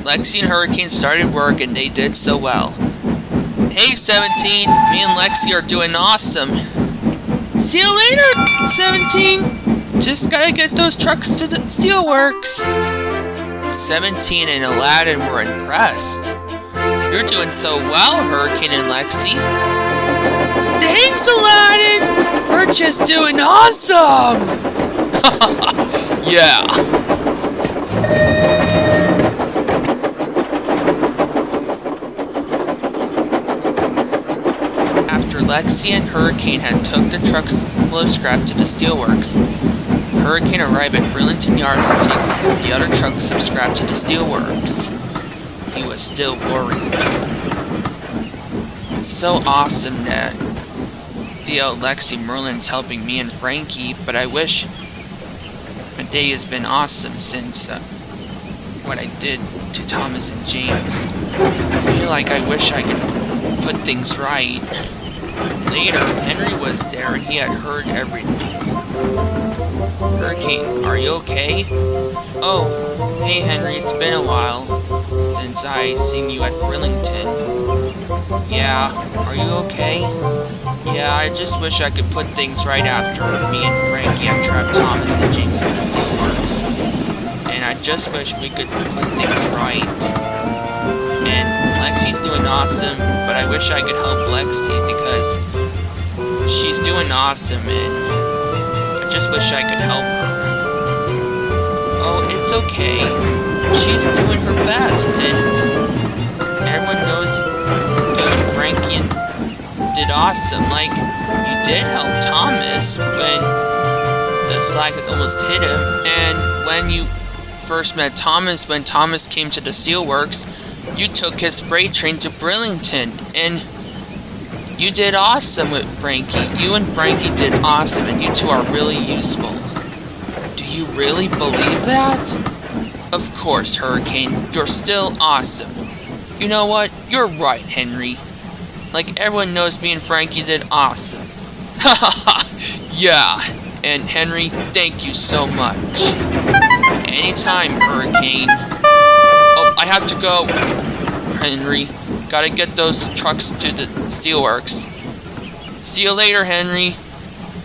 Lexi and Hurricane started work and they did so well. Hey, 17. Me and Lexi are doing awesome. See you later, 17. Just gotta get those trucks to the steelworks. 17 and Aladdin were impressed. You're doing so well, Hurricane and Lexi. Thanks, Aladdin! We're just doing awesome! Yeah. After Lexi and Hurricane had took the trucks full of scrap to the steelworks, Hurricane arrived at Burlington Yards to take the other trucks of scrap to the steelworks. He was still worried. It's so awesome that Theo, Lexi, Merlin's helping me and Frankie, but I wish my day has been awesome since what I did to Thomas and James. I feel like I wish I could put things right. Later, Henry was there and he had heard everything. Hurricane, are you okay? Oh, hey Henry, it's been a while since I seen you at Burlington. Yeah, are you okay? Yeah, I just wish I could put things right after me and Frankie had trapped Thomas and James at the steelworks. And I just wish we could put things right. And Lexi's doing awesome, but I wish I could help Lexi because she's doing awesome and I just wish I could help her. Oh, it's okay. She's doing her best, and everyone knows you and Frankie did awesome. Like, you did help Thomas when the slag almost hit him, and when you first met Thomas, when Thomas came to the steelworks, you took his freight train to Burlington, and you did awesome with Frankie. You and Frankie did awesome, and you two are really useful. Do you really believe that? Of course, Hurricane. You're still awesome. You know what? You're right, Henry. Like, everyone knows me and Frankie did awesome. Ha ha ha! Yeah, and Henry, thank you so much. Anytime, Hurricane. Oh, I have to go, Henry. Gotta get those trucks to the steelworks. See you later, Henry.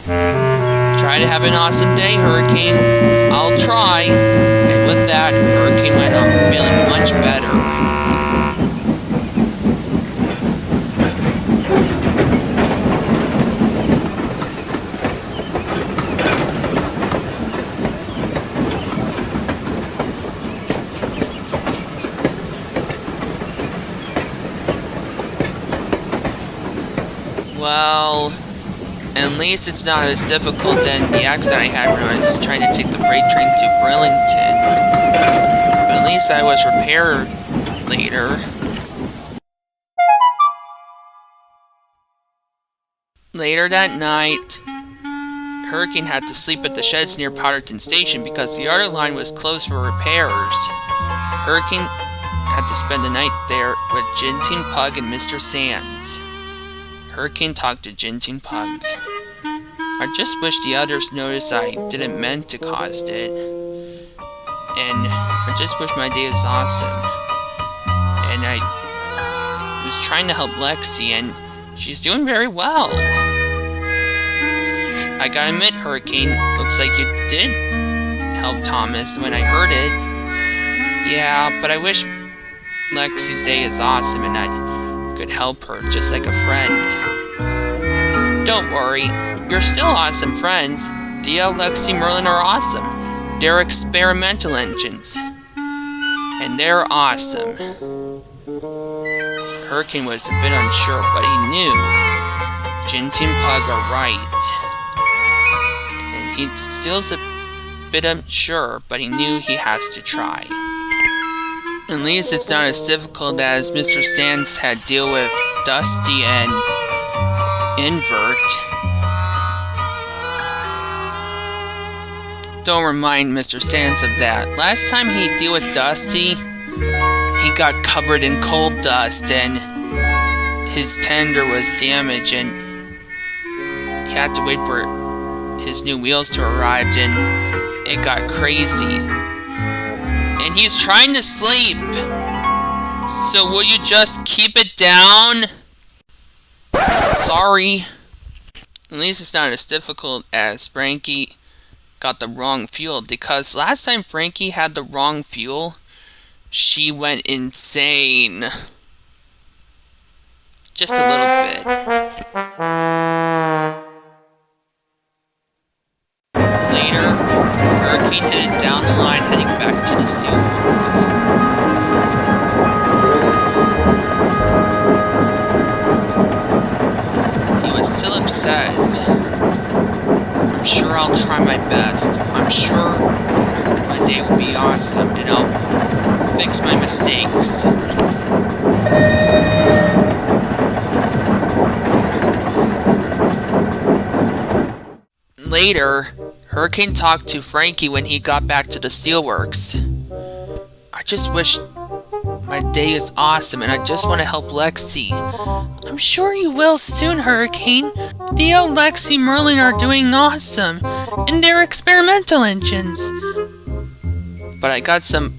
Try to have an awesome day, Hurricane. I'll try. And with that, Hurricane went on, feeling much better. Well, at least it's not as difficult than the accident I had when I was trying to take the freight train to Burlington. But at least I was repaired later. Later that night, Hurricane had to sleep at the sheds near Powderton Station because the other line was closed for repairs. Hurricane had to spend the night there with Jinteen Pug and Mr. Sands. Hurricane talked to Jinteen Pug. I just wish the others noticed I didn't meant to cause it. And I just wish my day was awesome. And I was trying to help Lexi, and she's doing very well. I gotta admit, Hurricane, looks like you did help Thomas when I heard it. Yeah, but I wish Lexi's day is awesome and I could help her just like a friend. Don't worry, you're still awesome friends. DL, Lexi, Merlin are awesome. They're experimental engines. And they're awesome. Hurricane was a bit unsure, but he knew Jinteen Pug are right. And he still is a bit unsure, but he knew he has to try. At least it's not as difficult as Mr. Sands had to deal with Dusty and Invert. Don't remind Mr. Sands of that. Last time he dealt with Dusty, he got covered in coal dust and his tender was damaged and he had to wait for his new wheels to arrive and it got crazy. And he's trying to sleep. So will you just keep it down? Sorry. At least it's not as difficult as Frankie got the wrong fuel, because last time Frankie had the wrong fuel, she went insane. Just a little bit. Later, Hurricane headed down the line heading back to the steelworks. He was still upset. I'm sure I'll try my best. I'm sure my day will be awesome and I'll fix my mistakes. Later, Hurricane talked to Frankie when he got back to the steelworks. I just wish my day is awesome and I just want to help Lexi. I'm sure you will soon, Hurricane. Theo, Lexi, Merlin are doing awesome, and they're experimental engines. But I got some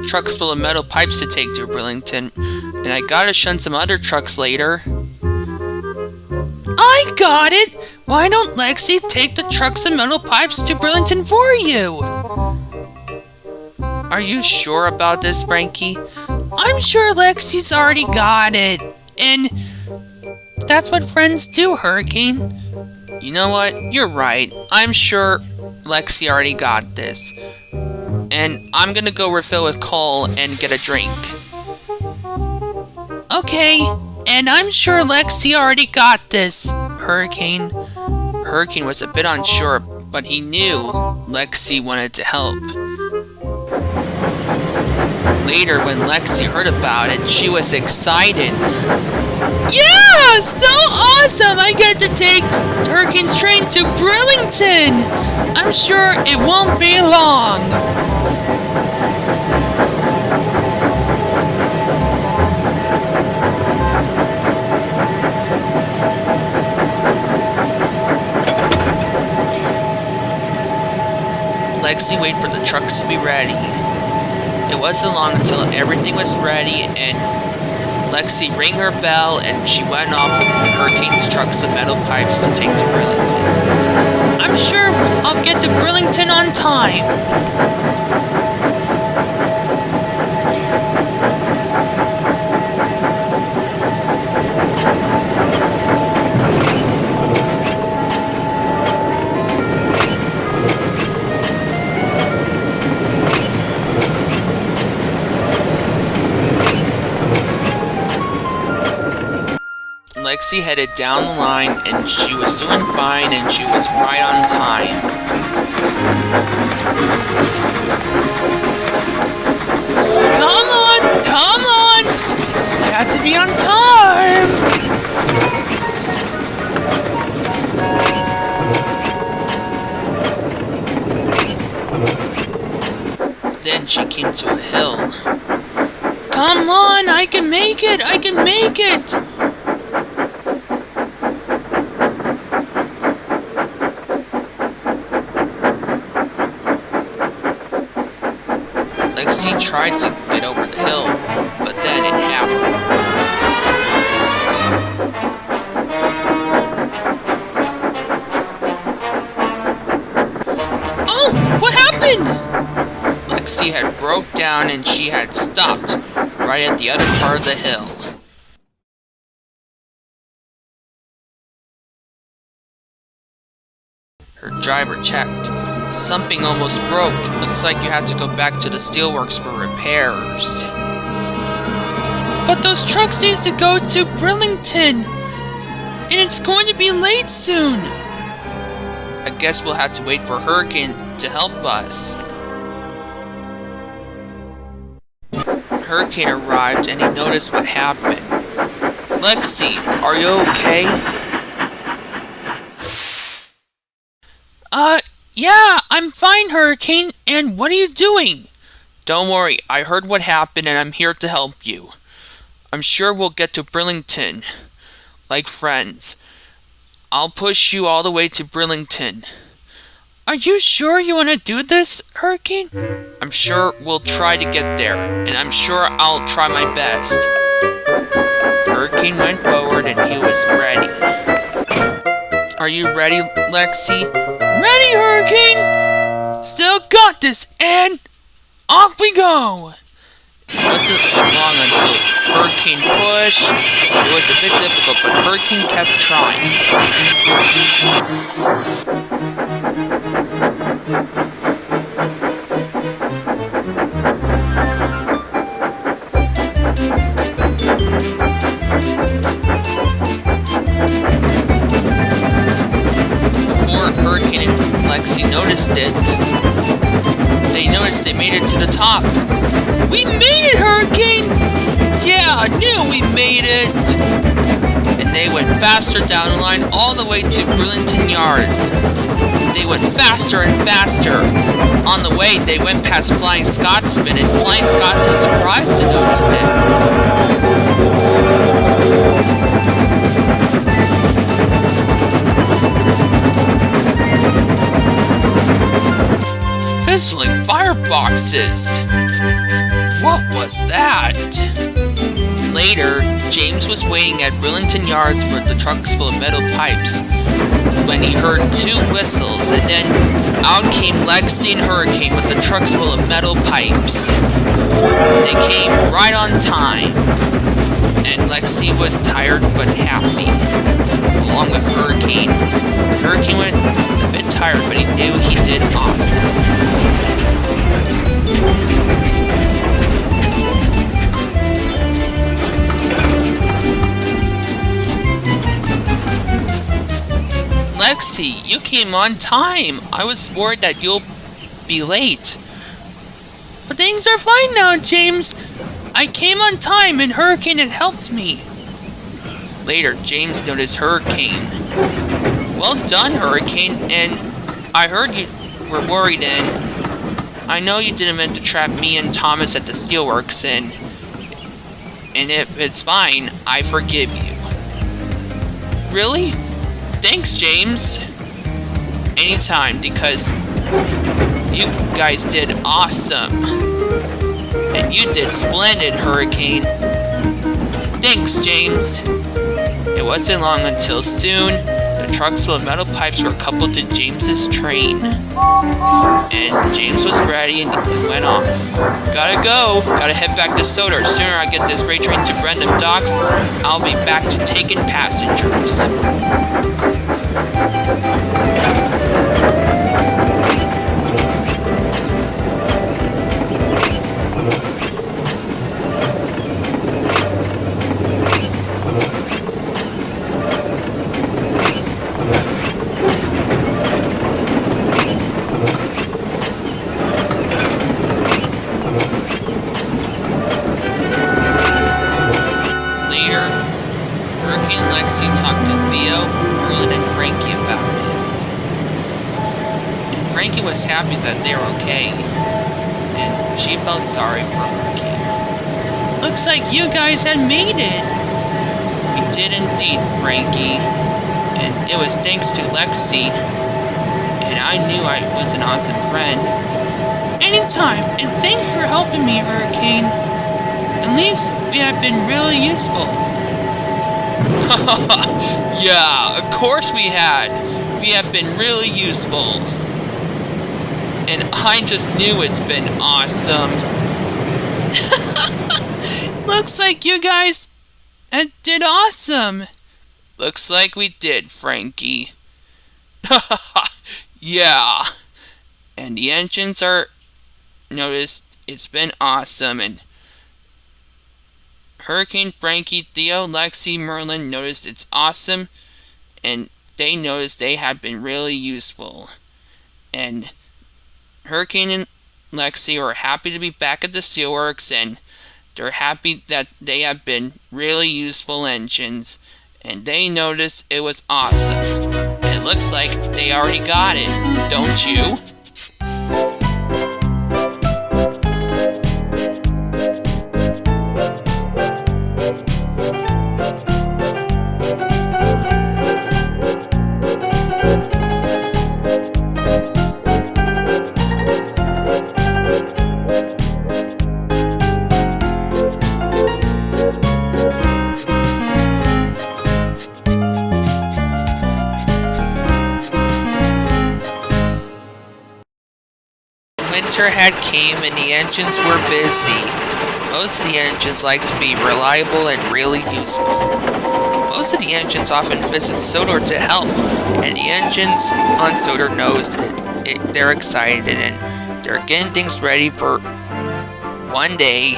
trucks full of metal pipes to take to Burlington, and I gotta shunt some other trucks later. I got it! Why don't Lexi take the trucks and metal pipes to Burlington for you? Are you sure about this, Frankie? I'm sure Lexi's already got it, and that's what friends do, Hurricane. You know what? You're right. I'm sure Lexi already got this. And I'm gonna go refill with coal and get a drink. Okay, and I'm sure Lexi already got this, Hurricane. Hurricane was a bit unsure, but he knew Lexi wanted to help. Later, when Lexi heard about it, she was excited. Yeah! So awesome! I get to take Hurricane's train to Burlington! I'm sure it won't be long. Lexi waited for the trucks to be ready. It wasn't long until everything was ready and Lexi rang her bell and she went off with Hurricane's trucks of metal pipes to take to Burlington. I'm sure I'll get to Burlington on time. Lexi headed down the line and she was doing fine and she was right on time. Come on! Come on! I have to be on time! Then she came to a hill. Come on! I can make it! I can make it! Lexi tried to get over the hill, but then it happened. Oh! What happened? Lexi had broke down and she had stopped right at the other part of the hill. Her driver checked. Something almost broke. Looks like you have to go back to the steelworks for repairs. But those trucks need to go to Burlington! And it's going to be late soon! I guess we'll have to wait for Hurricane to help us. Hurricane arrived and he noticed what happened. Lexi, are you okay? Yeah, I'm fine, Hurricane, and what are you doing? Don't worry, I heard what happened and I'm here to help you. I'm sure we'll get to Burlington, like friends. I'll push you all the way to Burlington. Are you sure you want to do this, Hurricane? I'm sure we'll try to get there, and I'm sure I'll try my best. Hurricane went forward and he was ready. Are you ready, Lexi? Ready, Hurricane! Still got this, and off we go! It wasn't long until Hurricane pushed. It was a bit difficult, but Hurricane kept trying. Hurricane and Lexi noticed it. They noticed they made it to the top. We made it, Hurricane! Yeah, I knew we made it! And they went faster down the line all the way to Burlington Yards. They went faster and faster. On the way, they went past Flying Scotsman, and Flying Scotsman was surprised to notice it. Fizzling fireboxes! What was that? Later, James was waiting at Burlington Yards with the trucks full of metal pipes when he heard two whistles, and then out came Lexi and Hurricane with the trucks full of metal pipes. They came right on time, and Lexi was tired but happy, along with Hurricane. Hurricane was a bit tired, but he knew he did awesome. Lexi, you came on time. I was worried that you'll be late. But things are fine now, James. I came on time and Hurricane had helped me. Later, James noticed Hurricane. Well done, Hurricane, and I heard you were worried, and I know you didn't mean to trap me and Thomas at the steelworks, and if it's fine, I forgive you. Really? Thanks, James. Anytime, because You guys did awesome. And you did splendid, Hurricane. Thanks, James. It wasn't long until soon, the trucks full of metal pipes were coupled to James's train. And James was ready and he went off. Gotta go. Gotta head back to Soda. Sooner I get this freight train to Brendam Docks, I'll be back to taking passengers. Lexi talked to Theo, Merlin, and Frankie about it. And Frankie was happy that they were okay, and she felt sorry for Hurricane. Looks like you guys had made it. We did indeed, Frankie. And it was thanks to Lexi. And I knew I was an awesome friend. Anytime, and thanks for helping me, Hurricane. At least we have been really useful. Yeah, of course we had. We have been really useful. And I just knew it's been awesome. Looks like you guys did awesome. Looks like we did, Frankie. Yeah. And the engines are noticed it's been awesome, and Hurricane, Frankie, Theo, Lexi, Merlin noticed it's awesome, and they noticed they have been really useful. And Hurricane and Lexi are happy to be back at the steelworks, and they're happy that they have been really useful engines, and they noticed it was awesome. And it looks like they already got it, don't you? Winter had came and the engines were busy. Most of the engines like to be reliable and really useful. Most of the engines often visit Sodor to help, and the engines on Sodor knows that they're excited and they're getting things ready for one day.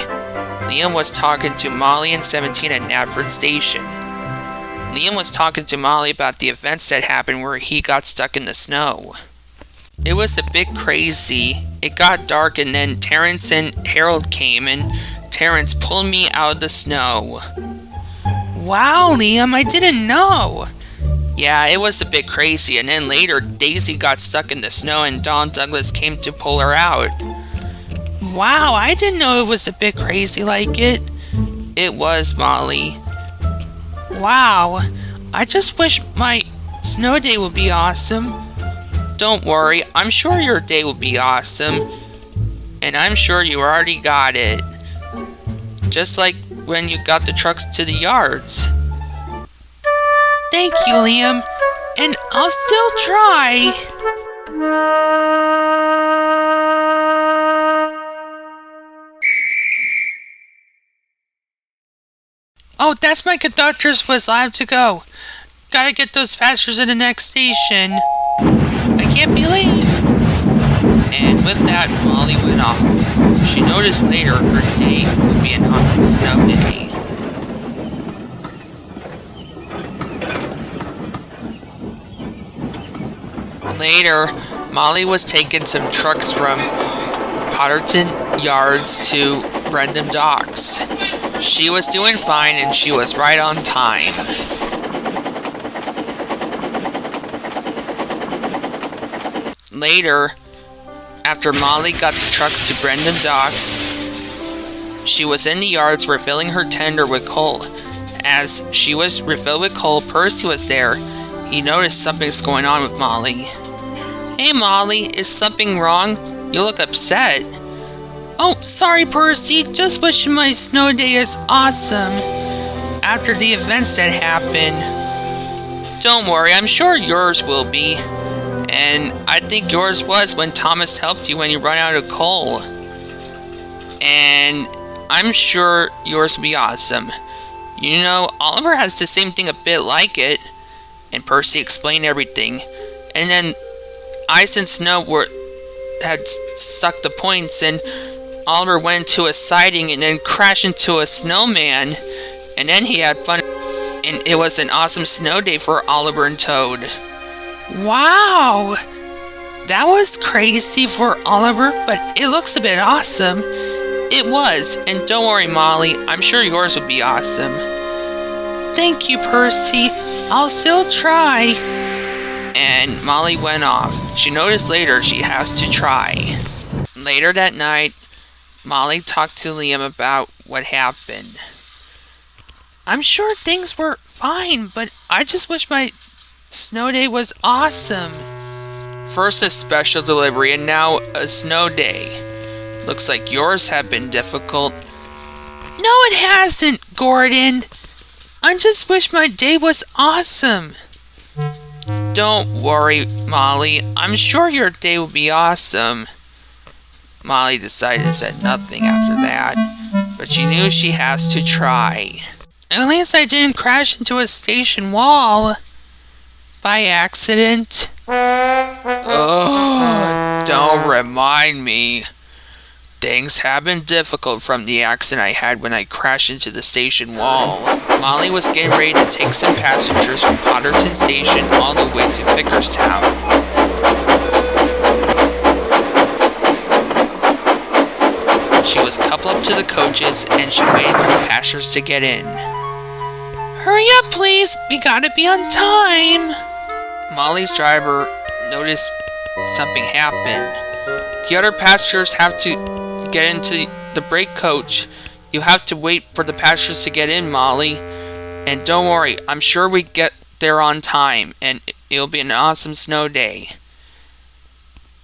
Liam was talking to Molly and 17 at Nadford Station. Liam was talking to Molly about the events that happened where he got stuck in the snow. It was a bit crazy. It got dark and then Terrence and Harold came and Terrence pulled me out of the snow. Wow, Liam, I didn't know. Yeah, it was a bit crazy, and then later Daisy got stuck in the snow and Don Douglas came to pull her out. Wow, I didn't know it was a bit crazy like it. It was, Molly. Wow, I just wish my snow day would be awesome. Don't worry, I'm sure your day will be awesome. And I'm sure you already got it. Just like when you got the trucks to the yards. Thank you, Liam. And I'll still try. Oh, that's my conductor's whistle. I have to go. Gotta get those passengers in the next station. I can't be late. And with that, Molly went off. She noticed later her day would be an awesome snow day. Later, Molly was taking some trucks from Potterton Yards to Brendam Docks. She was doing fine and she was right on time. Later, after Molly got the trucks to Brendam Docks, she was in the yards refilling her tender with coal. As she was refilled with coal, Percy was there. He noticed something's going on with Molly. Hey Molly, is something wrong? You look upset. Oh, sorry Percy, just wishing my snow day is awesome. After the events that happened. Don't worry, I'm sure yours will be. And I think yours was when Thomas helped you when you run out of coal. And I'm sure yours will be awesome. You know, Oliver has the same thing a bit like it. And Percy explained everything. And then Ice and Snow had sucked the points, and Oliver went into a siding and then crashed into a snowman. And then he had fun, and it was an awesome snow day for Oliver and Toad. Wow! That was crazy for Oliver, but it looks a bit awesome. It was, and don't worry Molly, I'm sure yours will be awesome. Thank you, Percy. I'll still try. And Molly went off. She noticed later she has to try. Later that night, Molly talked to Liam about what happened. I'm sure things were fine, but I just wish my snow day was awesome. First a special delivery and now a snow day. Looks like yours have been difficult. No, it hasn't, Gordon. I just wish my day was awesome. Don't worry, Molly. I'm sure your day will be awesome. Molly decided to say nothing after that, but she knew she has to try. At least I didn't crash into a station wall by accident. Oh, don't remind me. Things have been difficult from the accident I had when I crashed into the station wall. Molly was getting ready to take some passengers from Potterton Station all the way to Vickerstown. She was coupled up to the coaches and she waited for the passengers to get in. Hurry up, please. We gotta be on time. Molly's driver noticed something happened. The other passengers have to get into the brake coach. You have to wait for the passengers to get in, Molly. And don't worry, I'm sure we get there on time, and it'll be an awesome snow day.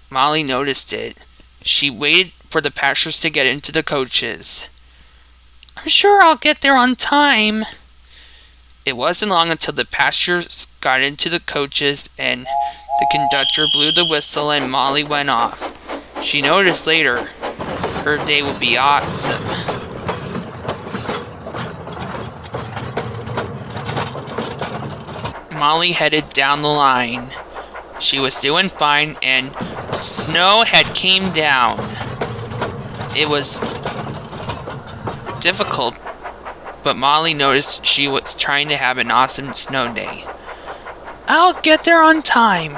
Molly noticed it. She waited for the passengers to get into the coaches. I'm sure I'll get there on time. It wasn't long until the passengers got into the coaches and the conductor blew the whistle and Molly went off. She noticed later her day will be awesome. Molly headed down the line. She was doing fine and snow had came down. It was difficult, but Molly noticed she was trying to have an awesome snow day. I'll get there on time.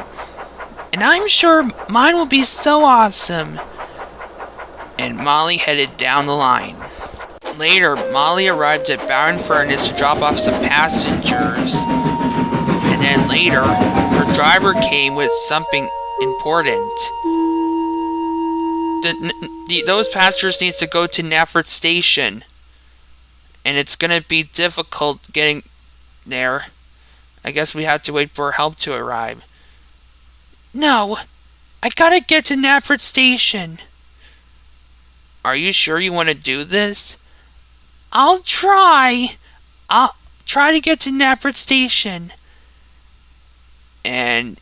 And I'm sure mine will be so awesome. And Molly headed down the line. Later, Molly arrived at Bound Furnace to drop off some passengers. And then later, her driver came with something important. Those passengers need to go to Nafford Station. And it's gonna be difficult getting there. I guess we have to wait for help to arrive. No, I gotta get to Nafford Station. Are you sure you want to do this? I'll try. I'll try to get to Nafford Station. And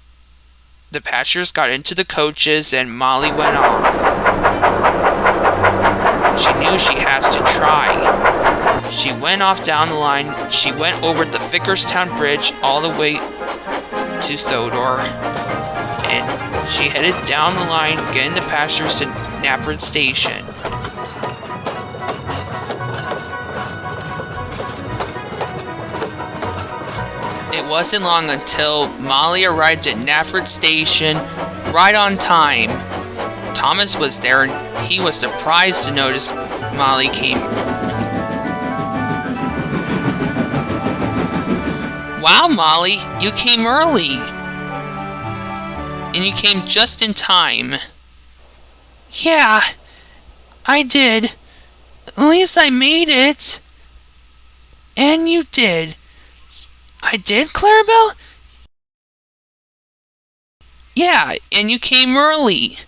the passengers got into the coaches and Molly went off. She knew she has to try. She went off down the line. She went over the Vickerstown Bridge all the way to Sodor. And she headed down the line, getting the passengers to Nafford Station. It wasn't long until Molly arrived at Nafford Station right on time. Thomas was there and he was surprised to notice Molly came. Wow, Molly, you came early. And you came just in time. Yeah, I did. At least I made it. And you did. I did, Clarabelle? Yeah, and you came early.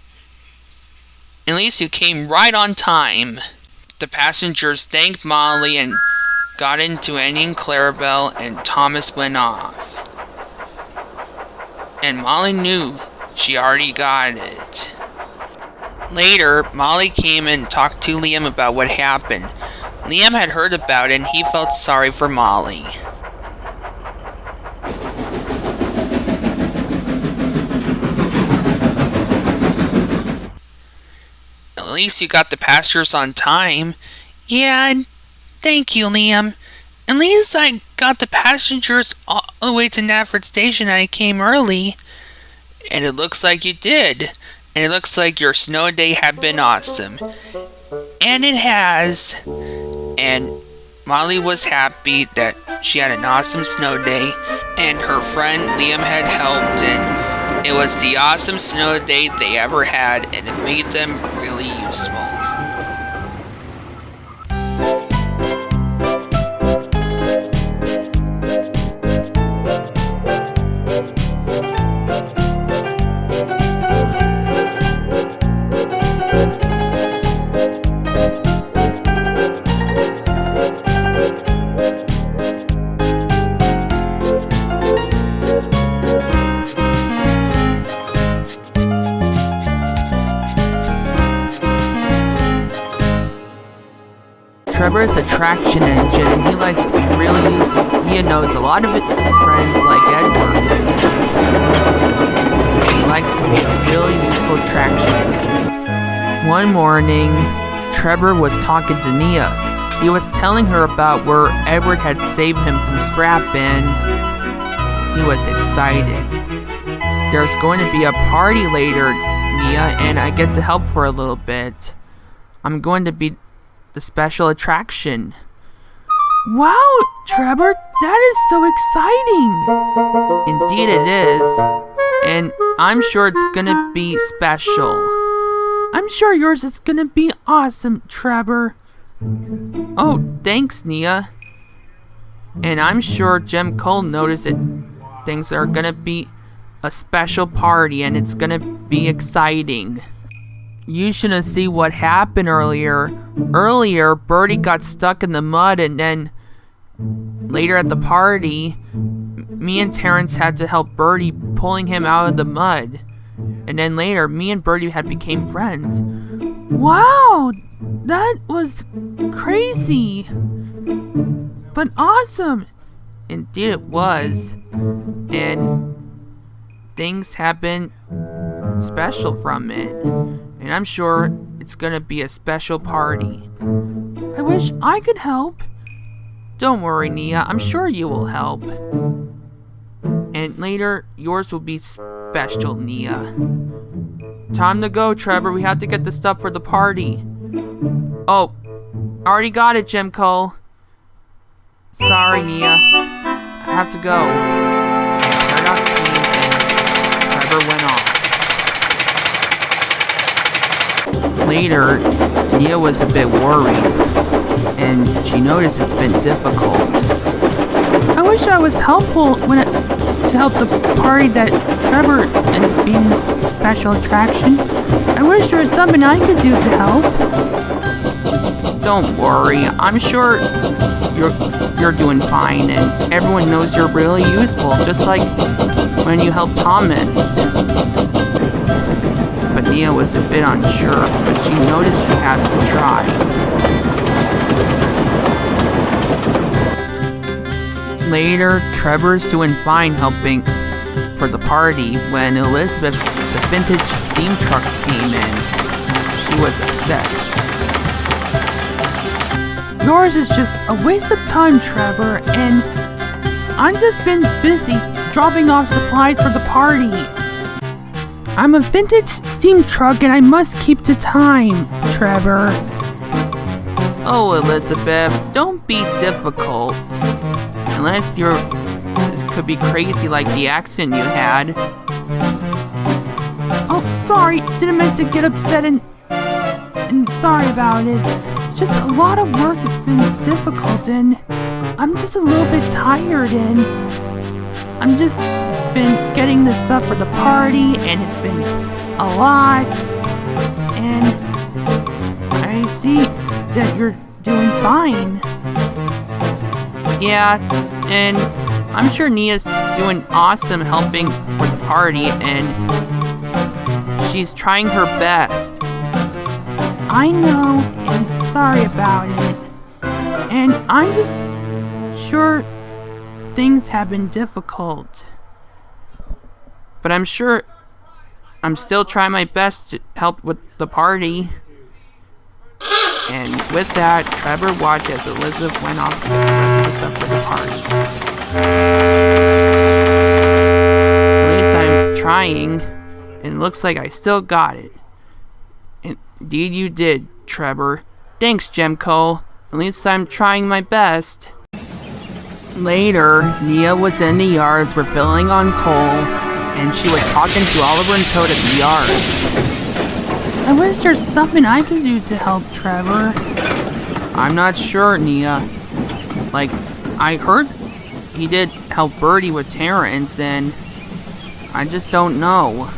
At least you came right on time. The passengers thanked Molly and got into Annie and Clarabelle, and Thomas went off. And Molly knew she already got it. Later, Molly came and talked to Liam about what happened. Liam had heard about it and he felt sorry for Molly. At least you got the passengers on time. Yeah, and thank you, Liam. At least I got the passengers all the way to Nafford Station and I came early. And it looks like you did. And it looks like your snow day had been awesome. And it has. And Molly was happy that she had an awesome snow day. And her friend Liam had helped. And it was the awesome snow day they ever had. And it made them really useful. Trevor's a traction engine and he likes to be really useful. He knows a lot of friends like Edward. He likes to be a really useful traction engine. One morning, Trevor was talking to Nia. He was telling her about where Edward had saved him from scrap and he was excited. There's going to be a party later, Nia, and I get to help for a little bit. I'm going to be the special attraction. Wow, Trevor, that is so exciting! Indeed it is, and I'm sure it's gonna be special. I'm sure yours is gonna be awesome, Trevor. Oh, thanks, Nia. And I'm sure Jem Cole noticed that things are gonna be a special party and it's gonna be exciting. You should have seen what happened earlier. Earlier, Birdie got stuck in the mud and then later at the party, me and Terrence had to help Birdie pulling him out of the mud. And then later, me and Birdie had became friends. Wow, that was crazy. But awesome. Indeed it was. And things happened special from it. And I'm sure it's gonna be a special party. I wish I could help. Don't worry, Nia. I'm sure you will help. And later, yours will be special, Nia. Time to go, Trevor. We have to get the stuff for the party. Oh, already got it, Jem Cole. Sorry, Nia. I have to go. Turned off the team and Trevor went off. Later, Nia was a bit worried, and she noticed it's been difficult. I wish I was helpful to help the party that Trevor is being a special attraction. I wish there was something I could do to help. Don't worry, I'm sure you're doing fine, and everyone knows you're really useful, just like when you helped Thomas. But Nia was a bit unsure, but she noticed she has to try. Later, Trevor's doing fine helping for the party when Elizabeth, the vintage steam truck, came in. She was upset. Yours is just a waste of time, Trevor, and I've just been busy dropping off supplies for the party. I'm a vintage steam truck and I must keep to time, Trevor. Oh, Elizabeth, don't be difficult. Unless it could be crazy like the accident you had. Oh, sorry, didn't mean to get upset and sorry about it. It's just a lot of work. It's been difficult and I'm just a little bit tired and I'm just been getting the stuff for the party, and it's been a lot. And I see that you're doing fine. Yeah, and I'm sure Nia's doing awesome helping with the party, and she's trying her best. I know, and sorry about it. And I'm just sure things have been difficult. But I'm sure I'm still trying my best to help with the party. And with that, Trevor watched as Elizabeth went off to get the rest of the stuff for the party. At least I'm trying, and it looks like I still got it. Indeed you did, Trevor. Thanks, Gemco. At least I'm trying my best. Later, Nia was in the yards refilling on coal, and she was talking to Oliver and Toad at the yards. I wish there's something I can do to help Trevor. I'm not sure, Nia. Like, I heard he did help Birdie with Terrence, and I just don't know.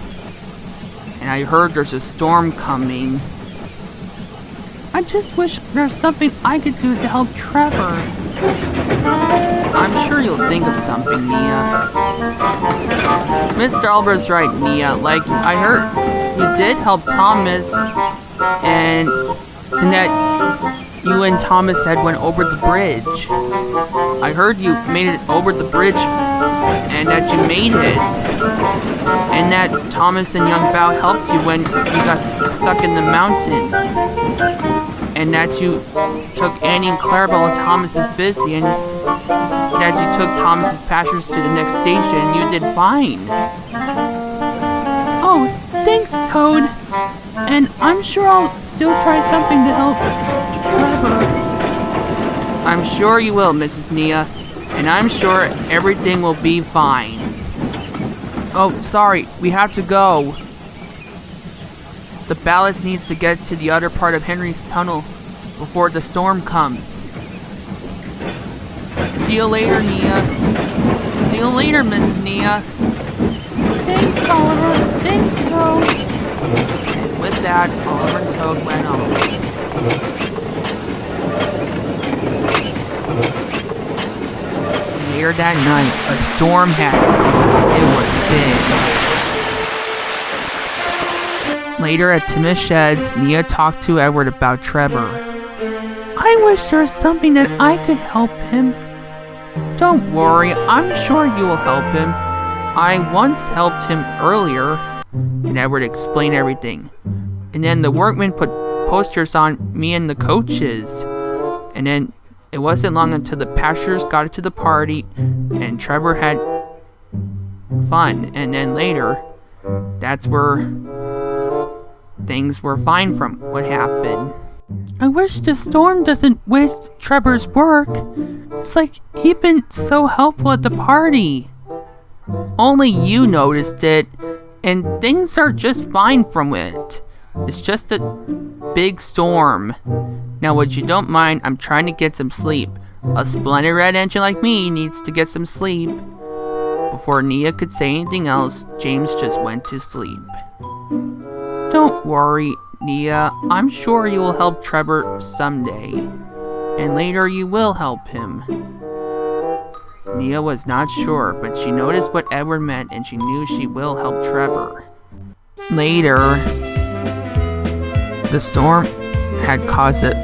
And I heard there's a storm coming. I just wish there's something I could do to help Trevor. I'm sure you'll think of something, Nia. Mr. Albert's right, Nia. Like, I heard you did help Thomas, and that you and Thomas had went over the bridge. I heard you made it over the bridge, and that you made it. And that Thomas and young Val helped you when you got stuck in the mountains. And that you took Annie and Clarabelle and Thomas is busy, and that you took Thomas's passengers to the next station, and you did fine. Oh, thanks, Toad. And I'm sure I'll still try something to help Trevor. I'm sure you will, Mrs. Nia. And I'm sure everything will be fine. Oh, sorry, we have to go. The ballast needs to get to the other part of Henry's tunnel before the storm comes. See you later, Nia. See you later, Mrs. Nia. Thanks, Oliver. Thanks, Toad. And with that, Oliver and Toad went home. Later that night, a storm happened. It was big. Later at Timmy's sheds, Nia talked to Edward about Trevor. I wish there was something that I could help him. Don't worry, I'm sure you will help him. I once helped him earlier. And Edward explained everything. And then the workmen put posters on me and the coaches. And then it wasn't long until the passengers got to the party and Trevor had fun. And then later, that's where things were fine from what happened. I wish the storm doesn't waste Trevor's work. It's like he'd been so helpful at the party. Only you noticed it, and things are just fine from it. It's just a big storm. Now, would you don't mind, I'm trying to get some sleep. A splendid red engine like me needs to get some sleep. Before Nia could say anything else, James just went to sleep. Don't worry, Nia. I'm sure you will help Trevor someday. And later you will help him. Nia was not sure, but she noticed what Edward meant and she knew she will help Trevor. Later, the storm had caused it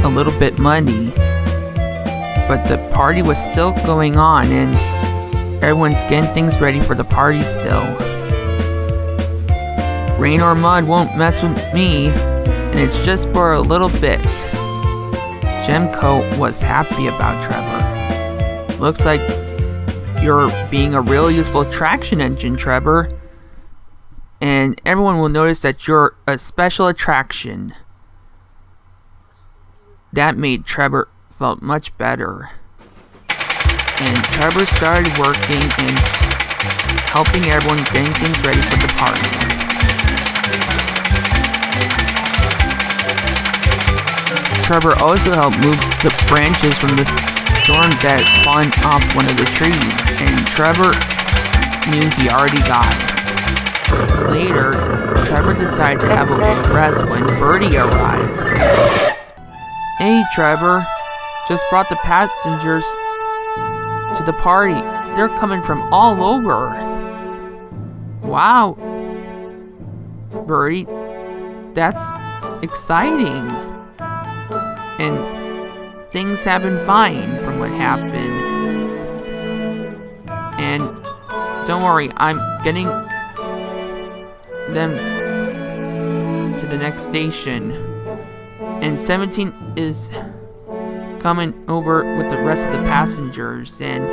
a little bit muddy, but the party was still going on and everyone's getting things ready for the party still. Rain or mud won't mess with me, and it's just for a little bit. Gemco was happy about Trevor. Looks like you're being a real useful attraction engine, Trevor. And everyone will notice that you're a special attraction. That made Trevor felt much better. And Trevor started working and helping everyone getting things ready for the party. Trevor also helped move the branches from the storm that had fallen off one of the trees, and Trevor knew he already got it. Later, Trevor decided to have a little rest when Birdie arrived. Hey Trevor, just brought the passengers to the party. They're coming from all over. Wow, Birdie, that's exciting. And things have been fine from what happened. And don't worry, I'm getting them to the next station. And 17 is coming over with the rest of the passengers. And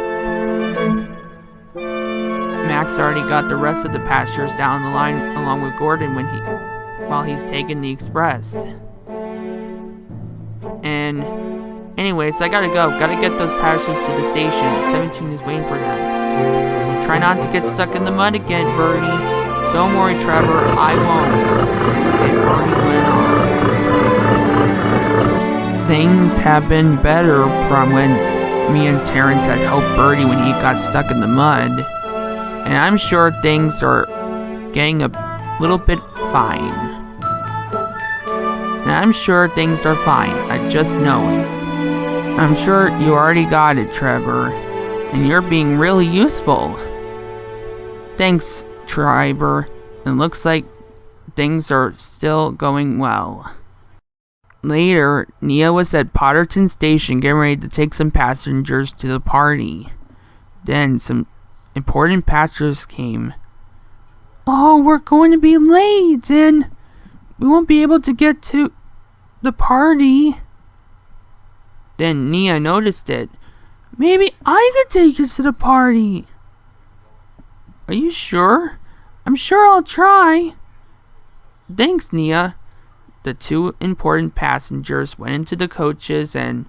Max already got the rest of the passengers down the line along with Gordon while he's taking the express. And anyways, I gotta go. Gotta get those passengers to the station. 17 is waiting for them. Try not to get stuck in the mud again, Birdie. Don't worry, Trevor, I won't. And Birdie went on. Things have been better from when me and Terrence had helped Birdie when he got stuck in the mud. And I'm sure things are getting a little bit fine. And I'm sure things are fine. I just know it. I'm sure you already got it, Trevor. And you're being really useful. Thanks, Trevor. It looks like things are still going well. Later, Nia was at Potterton Station getting ready to take some passengers to the party. Then some important passengers came. Oh, we're going to be late and we won't be able to get to the party. Then Nia noticed it. Maybe I could take you to the party. Are you sure? I'm sure I'll try. Thanks, Nia. The two important passengers went into the coaches and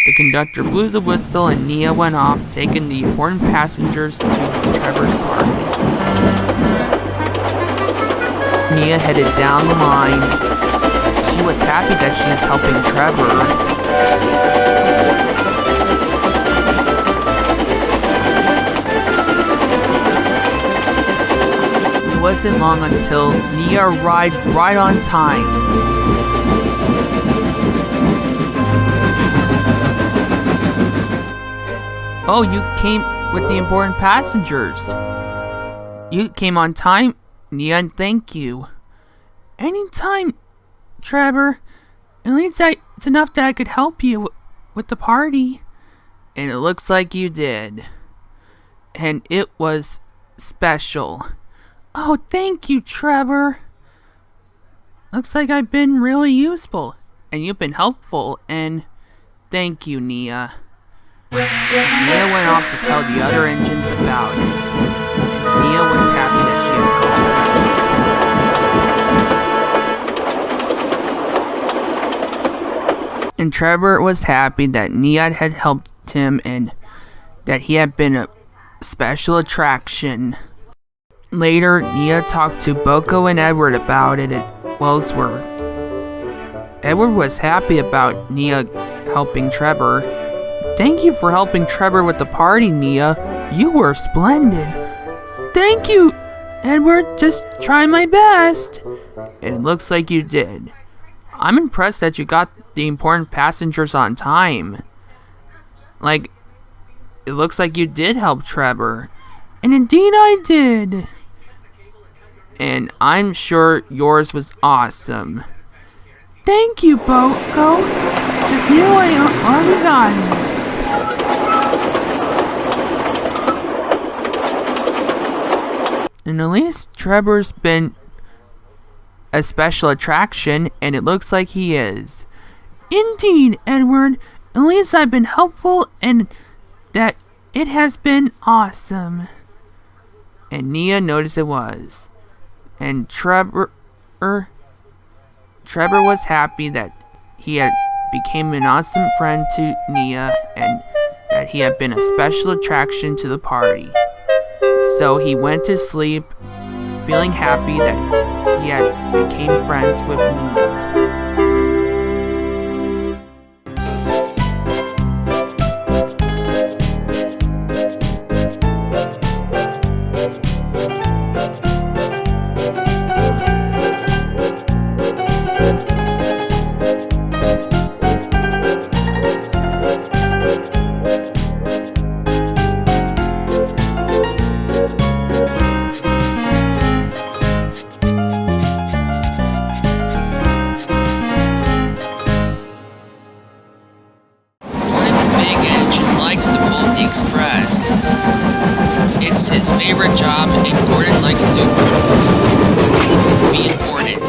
the conductor blew the whistle and Nia went off, taking the important passengers to Trevor's party. Nia headed down the line. She was happy that she is helping Trevor. It wasn't long until Nia arrived right on time. Oh, you came with the important passengers. You came on time, Nia, and thank you. Anytime, Trevor. At least it's enough that I could help you with the party. And it looks like you did. And it was special. Oh, thank you, Trevor. Looks like I've been really useful. And you've been helpful. And thank you, Nia. Nia went off to tell the other engines about it. And Nia was happy that she had helped Trevor. And Trevor was happy that Nia had helped him and that he had been a special attraction. Later, Nia talked to Boko and Edward about it at Wellsworth. Edward was happy about Nia helping Trevor. Thank you for helping Trevor with the party, Nia. You were splendid. Thank you, Edward. Just try my best. And it looks like you did. I'm impressed that you got the important passengers on time. Like, it looks like you did help Trevor. And indeed I did. And I'm sure yours was awesome. Thank you, Boko. Just knew I already got it. And at least Trevor's been a special attraction, and it looks like he is. Indeed, Edward. At least I've been helpful, and that it has been awesome. And Nia noticed it was. And Trevor was happy that he had became an awesome friend to Nia and that he had been a special attraction to the party. So he went to sleep feeling happy that he had became friends with Nia. his favorite job, and Gordon likes to be important.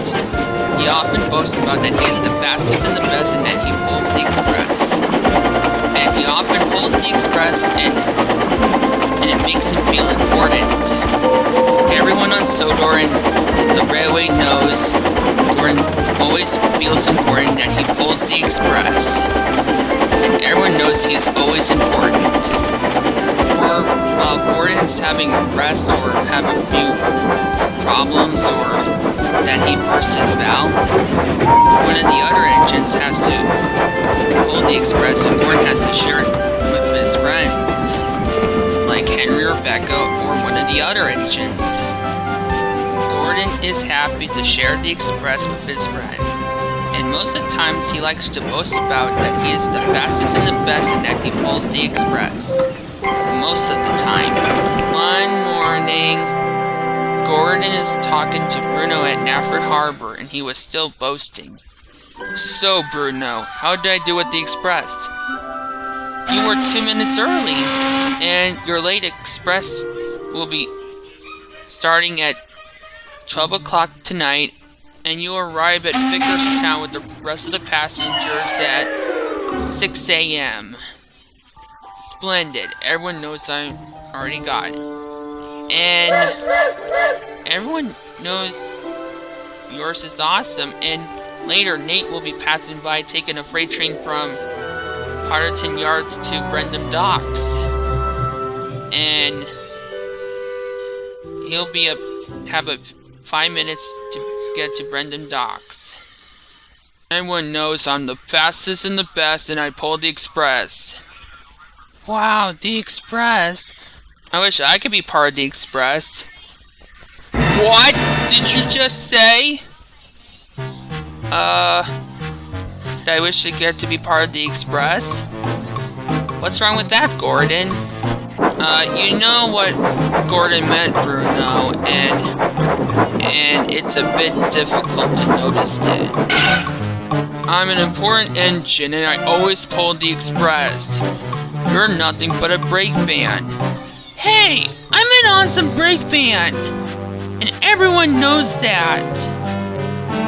He often boasts about that he is the fastest and the best, and that he pulls the express. And he often pulls the express, and it makes him feel important. Everyone on Sodor and the railway knows Gordon always feels important, that he pulls the express. And everyone knows he is always important. Or while Gordon's having rest or have a few problems or that he bursts his valve, one of the other engines has to pull the express and Gordon has to share it with his friends, like Henry or Becca or one of the other engines. Gordon is happy to share the express with his friends, and most of the times he likes to boast about that he is the fastest and the best and that he pulls the express. Most of the time. One morning, Gordon is talking to Bruno at Nafford Harbor, and he was still boasting. So, Bruno, how did I do with the express? You were 2 minutes early, and your late express will be starting at 12 o'clock tonight, and you arrive at Vickerstown with the rest of the passengers at 6 a.m. Splendid. Everyone knows I already got it. And everyone knows yours is awesome. And later, Nate will be passing by taking a freight train from Potterton Yards to Brendam Docks. And he'll be have 5 minutes to get to Brendam Docks. Everyone knows I'm the fastest and the best, and I pull the express. Wow, the express. I wish I could be part of the express. What did you just say? I wish I get to be part of the express? What's wrong with that, Gordon? You know what Gordon meant, Bruno, and it's a bit difficult to notice it. I'm an important engine, and I always pull the express. You're nothing but a brake band. Hey, I'm an awesome brake band! And everyone knows that.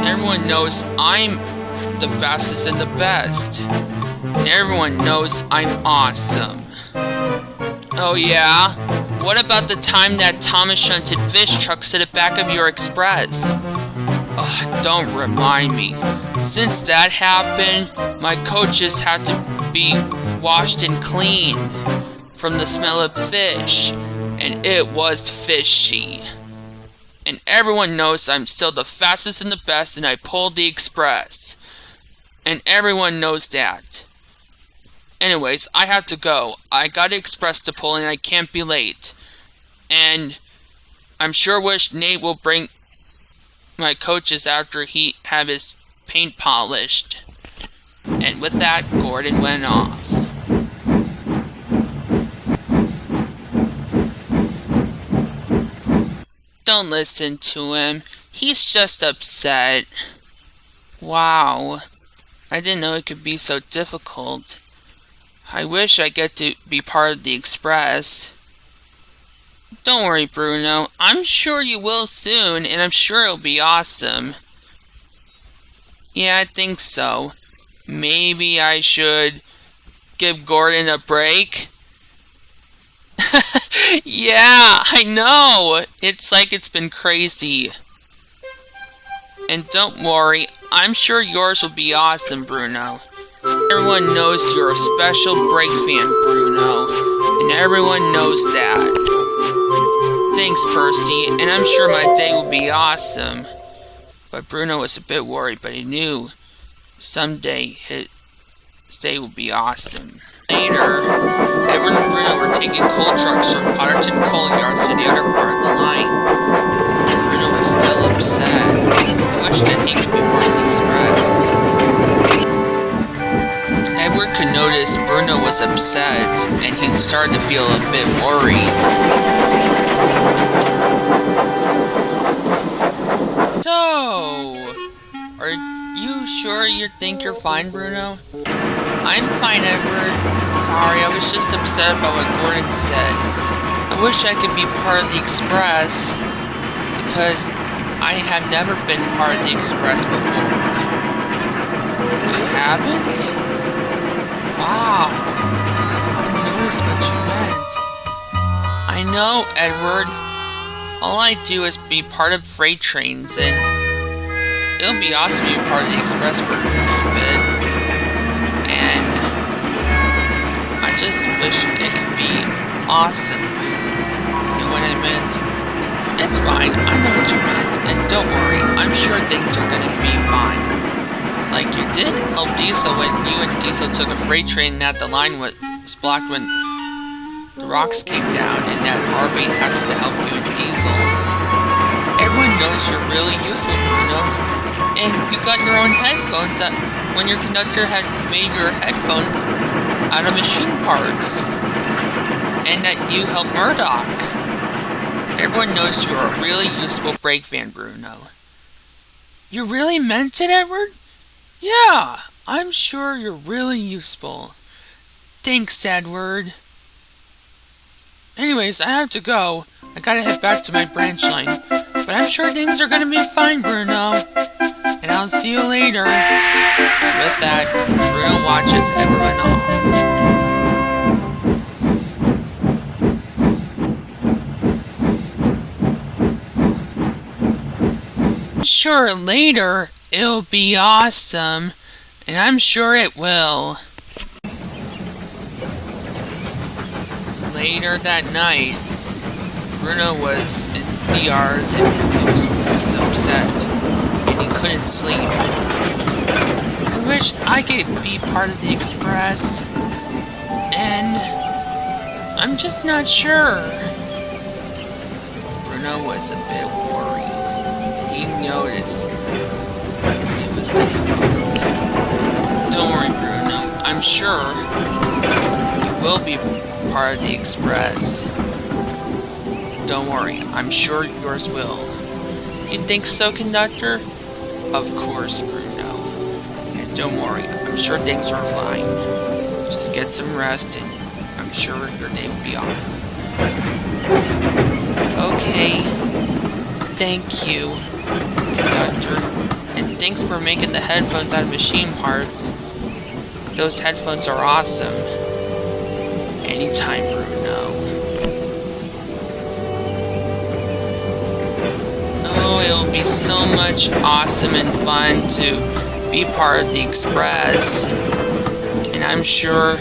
Everyone knows I'm the fastest and the best. And everyone knows I'm awesome. Oh yeah? What about the time that Thomas shunted fish trucks to the back of your express? Ugh, don't remind me. Since that happened, my coaches had to be washed and cleaned from the smell of fish, and it was fishy. And everyone knows I'm still the fastest and the best, and I pulled the express. And everyone knows that. Anyways, I have to go. I got an express to pull, and I can't be late. And I'm sure wish Nate will bring my coaches after he have his paint polished. And with that, Gordon went off. Don't listen to him. He's just upset. Wow. I didn't know it could be so difficult. I wish I get to be part of the express. Don't worry, Bruno. I'm sure you will soon, and I'm sure it'll be awesome. Yeah, I think so. Maybe I should give Gordon a break? Yeah, I know. It's like it's been crazy. And don't worry, I'm sure yours will be awesome, Bruno. Everyone knows you're a special brake fan, Bruno. And everyone knows that. Thanks, Percy, and I'm sure my day will be awesome. But Bruno was a bit worried, but he knew someday his day will be awesome. Later, Edward and Bruno were taking coal trucks from Potterton coal yards to the other part of the line. Bruno was still upset. He wished that he could be part of the express. Edward could notice Bruno was upset, and he started to feel a bit worried. So, are you sure you think you're fine, Bruno? I'm fine, Edward. Sorry, I was just upset about what Gordon said. I wish I could be part of the Express, because I have never been part of the Express before. You haven't? Wow. I noticed what you meant. I know, Edward. All I do is be part of freight trains, and it'll be awesome to be part of the Express for a little bit. And I just wish it could be awesome. You know what I meant? It's fine, I know what you meant, and don't worry, I'm sure things are gonna be fine. Like you did help Diesel when you and Diesel took a freight train and that the line was blocked when the rocks came down, and that Harvey has to help you and Diesel. Everyone knows you're really useful, Bruno. And you got your own headphones that when your conductor had made your headphones out of machine parts. And that you helped Murdoch. Everyone knows you're a really useful brake van, Bruno. You really meant it, Edward? Yeah, I'm sure you're really useful. Thanks, Edward. Anyways, I have to go. I gotta head back to my branch line. But I'm sure things are gonna be fine, Bruno. And I'll see you later. With that, Bruno watches Edward run off. Sure, later, it'll be awesome. And I'm sure it will. Later that night, Bruno was in PRs and he was upset. And he couldn't sleep. I wish I could be part of the Express. And I'm just not sure. Bruno was a bit worried. He noticed it was difficult. Don't worry, Bruno. I'm sure you will be part of the Express. Don't worry, I'm sure yours will. You think so, conductor? Of course, Bruno. And don't worry, I'm sure things are fine. Just get some rest and I'm sure your day will be awesome. Okay. Thank you, conductor. And thanks for making the headphones out of machine parts. Those headphones are awesome. Anytime, Bruno. Oh, it'll be so much awesome and fun to be part of the Express. And I'm sure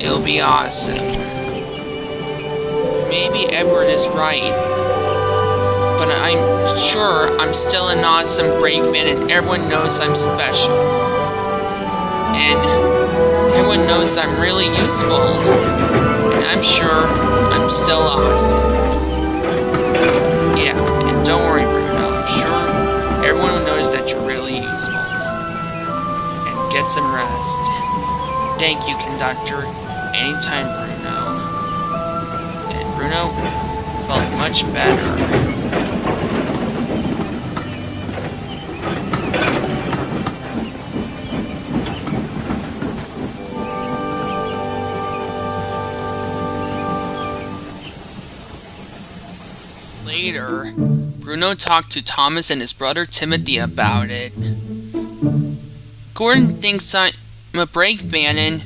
it'll be awesome. Maybe Edward is right. But I'm sure I'm still an awesome brake fan and everyone knows I'm special. And everyone knows I'm really useful. And I'm sure I'm still awesome. Yeah, and don't worry, Bruno. I'm sure everyone knows that you're really useful. And get some rest. Thank you, conductor. Anytime, Bruno. And Bruno felt much better. Later, Bruno talked to Thomas and his brother Timothy about it. Gordon thinks I'm a brake fan and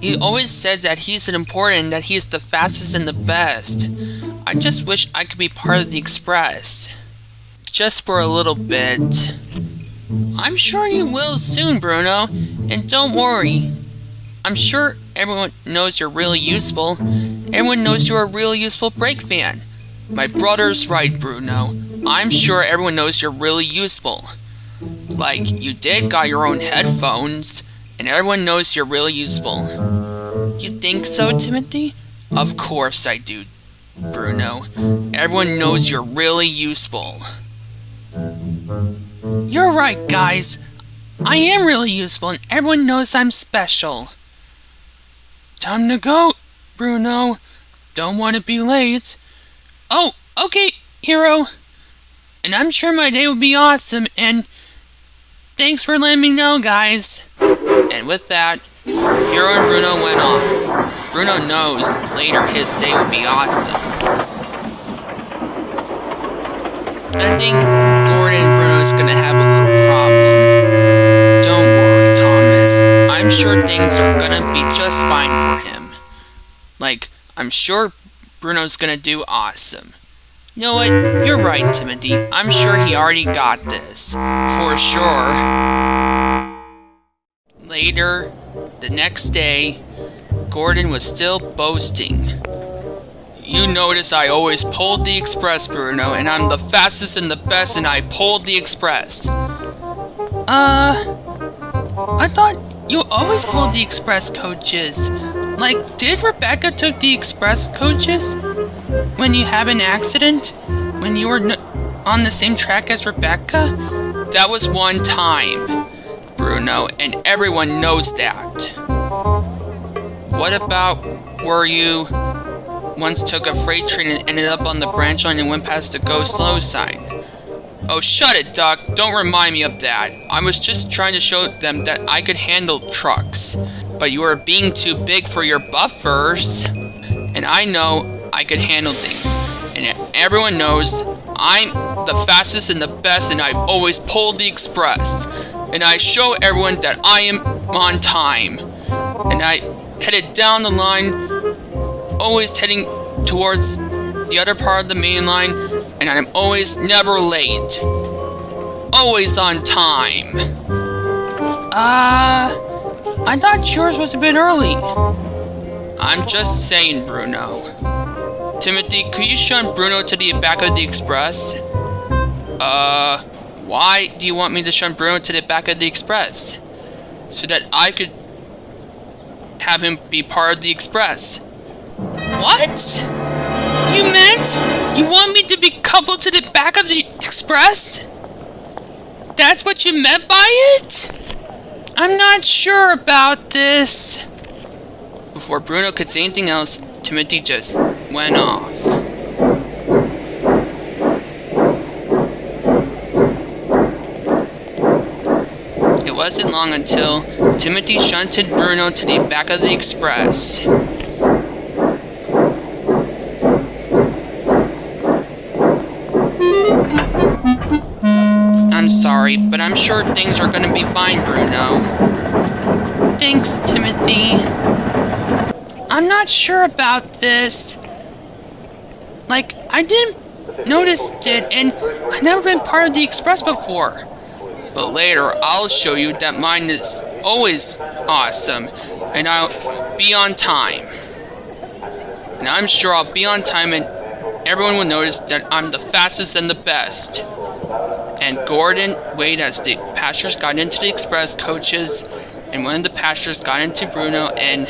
he always says that he's important, that he's the fastest and the best. I just wish I could be part of the Express. Just for a little bit. I'm sure you will soon, Bruno. And don't worry. I'm sure everyone knows you're really useful. Everyone knows you're a really useful brake fan. My brother's right, Bruno. I'm sure everyone knows you're really useful. Like, you did got your own headphones, and everyone knows you're really useful. You think so, Timothy? Of course I do, Bruno. Everyone knows you're really useful. You're right, guys. I am really useful, and everyone knows I'm special. Time to go, Bruno. Don't want to be late. Oh, okay, Hero. And I'm sure my day will be awesome, and thanks for letting me know, guys. And with that, Hero and Bruno went off. Bruno knows later his day will be awesome. I think Gordon and Bruno's gonna have a little problem. Don't worry, Thomas. I'm sure things are gonna be just fine for him. Like, I'm sure Bruno's gonna do awesome. You know what? You're right, Timothy. I'm sure he already got this. For sure. Later, the next day, Gordon was still boasting. You notice I always pulled the express, Bruno, and I'm the fastest and the best, and I pulled the express. I thought you always pulled the express coaches. Like, did Rebecca took the express coaches when you have an accident? When you were on the same track as Rebecca? That was one time, Bruno, and everyone knows that. What about where you once took a freight train and ended up on the branch line and went past the go slow sign? Oh, shut it, Duck. Don't remind me of that. I was just trying to show them that I could handle trucks. But you were being too big for your buffers. And I know I could handle things. And everyone knows I'm the fastest and the best, and I've always pulled the express. And I show everyone that I am on time. And I headed down the line, always heading towards the other part of the main line, and I'm always never late. Always on time. I thought yours was a bit early. I'm just saying, Bruno. Timothy, could you shunt Bruno to the back of the express? Why do you want me to shunt Bruno to the back of the express? So that I could have him be part of the express. What? You meant you want me to be coupled to the back of the express? That's what you meant by it? I'm not sure about this. Before Bruno could say anything else, Timothy just went off. It wasn't long until Timothy shunted Bruno to the back of the express. I'm sorry, but I'm sure things are gonna be fine, Bruno. Thanks, Timothy. I'm not sure about this. Like, I didn't notice it, and I've never been part of the express before. But later, I'll show you that mine is always awesome, and I'll be on time. And I'm sure I'll be on time, and everyone will notice that I'm the fastest and the best. And Gordon waited as the passengers got into the express coaches, and one of the passengers got into Bruno, and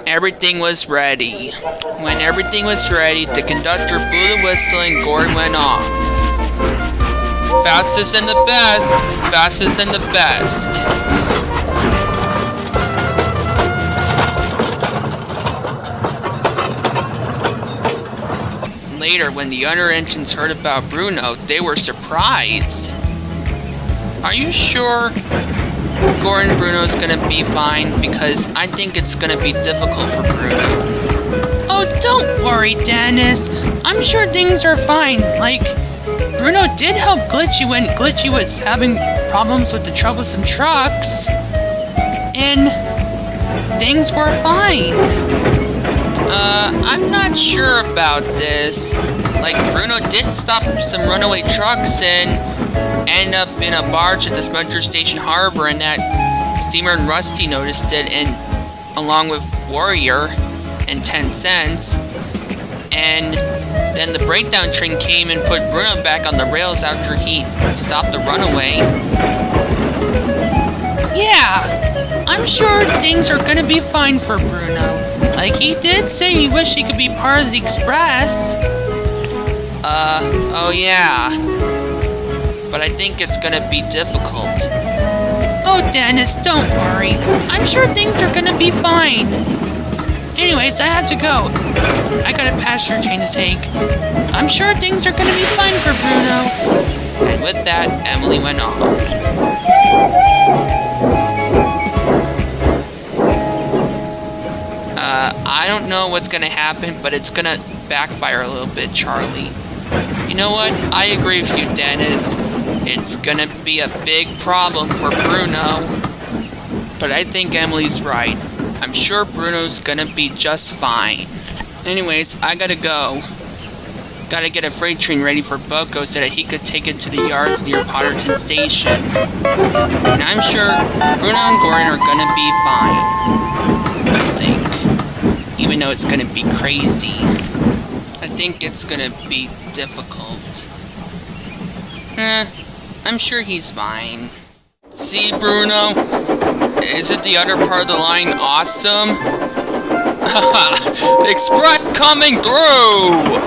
everything was ready. When everything was ready, the conductor blew the whistle and Gordon went off. Fastest and the best! Fastest and the best! Later, when the other engines heard about Bruno, they were surprised. Are you sure Gordon and Bruno's gonna be fine? Because I think it's gonna be difficult for Bruno. Oh, don't worry, Dennis. I'm sure things are fine. Like, Bruno did help Glitchy when Glitchy was having problems with the troublesome trucks. And things were fine. I'm not sure about this. Like, Bruno did stop some runaway trucks and end up in a barge at the Smudger Station Harbor, and that Steamer and Rusty noticed it, and along with Warrior and 10 Cents. And then the breakdown train came and put Bruno back on the rails after he stopped the runaway. Yeah, I'm sure things are gonna be fine for Bruno. Like, he did say he wished he could be part of the express. Oh yeah. But I think it's gonna be difficult. Oh, Dennis, don't worry. I'm sure things are gonna be fine. Anyways, I have to go. I got a passenger train to take. I'm sure things are gonna be fine for Bruno. And with that, Emily went off. I don't know what's gonna happen, but it's gonna backfire a little bit, Charlie. You know what? I agree with you, Dennis. It's gonna be a big problem for Bruno. But I think Emily's right. I'm sure Bruno's gonna be just fine. Anyways, I gotta go. Gotta get a freight train ready for Boko so that he could take it to the yards near Potterton Station. And I'm sure Bruno and Gordon are gonna be fine. I think. Even though it's gonna be crazy. I think it's gonna be difficult. I'm sure he's fine. See, Bruno? Isn't the other part of the line awesome? Haha! Express coming through!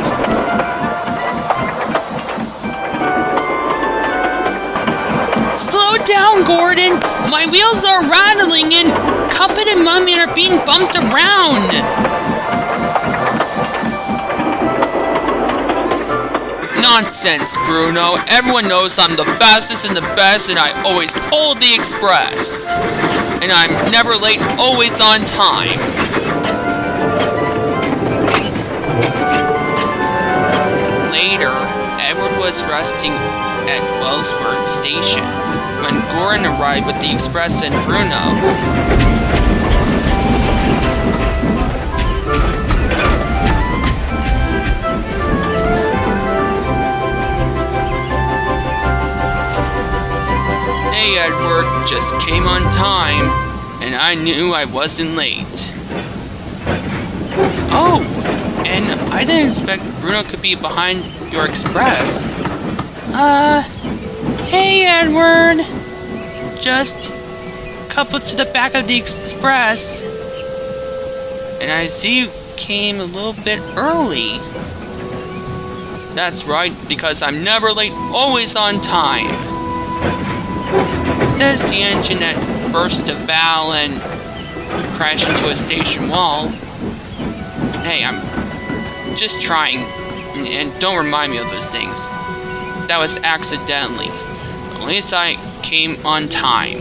Slow down, Gordon! My wheels are rattling and Cuppet and Mummy are being bumped around! Nonsense, Bruno. Everyone knows I'm the fastest and the best and I always pull the express. And I'm never late, always on time. Later, Edward was resting at Wellsworth Station when Gordon arrived with the express and Bruno. Hey, Edward, just came on time, and I knew I wasn't late. Oh, and I didn't expect Bruno could be behind your express. Hey, Edward. Just coupled to the back of the express. And I see you came a little bit early. That's right, because I'm never late, always on time. Says the engine that burst a valve and crashed into a station wall. Hey, I'm just trying, and don't remind me of those things. That was accidentally. At least I came on time.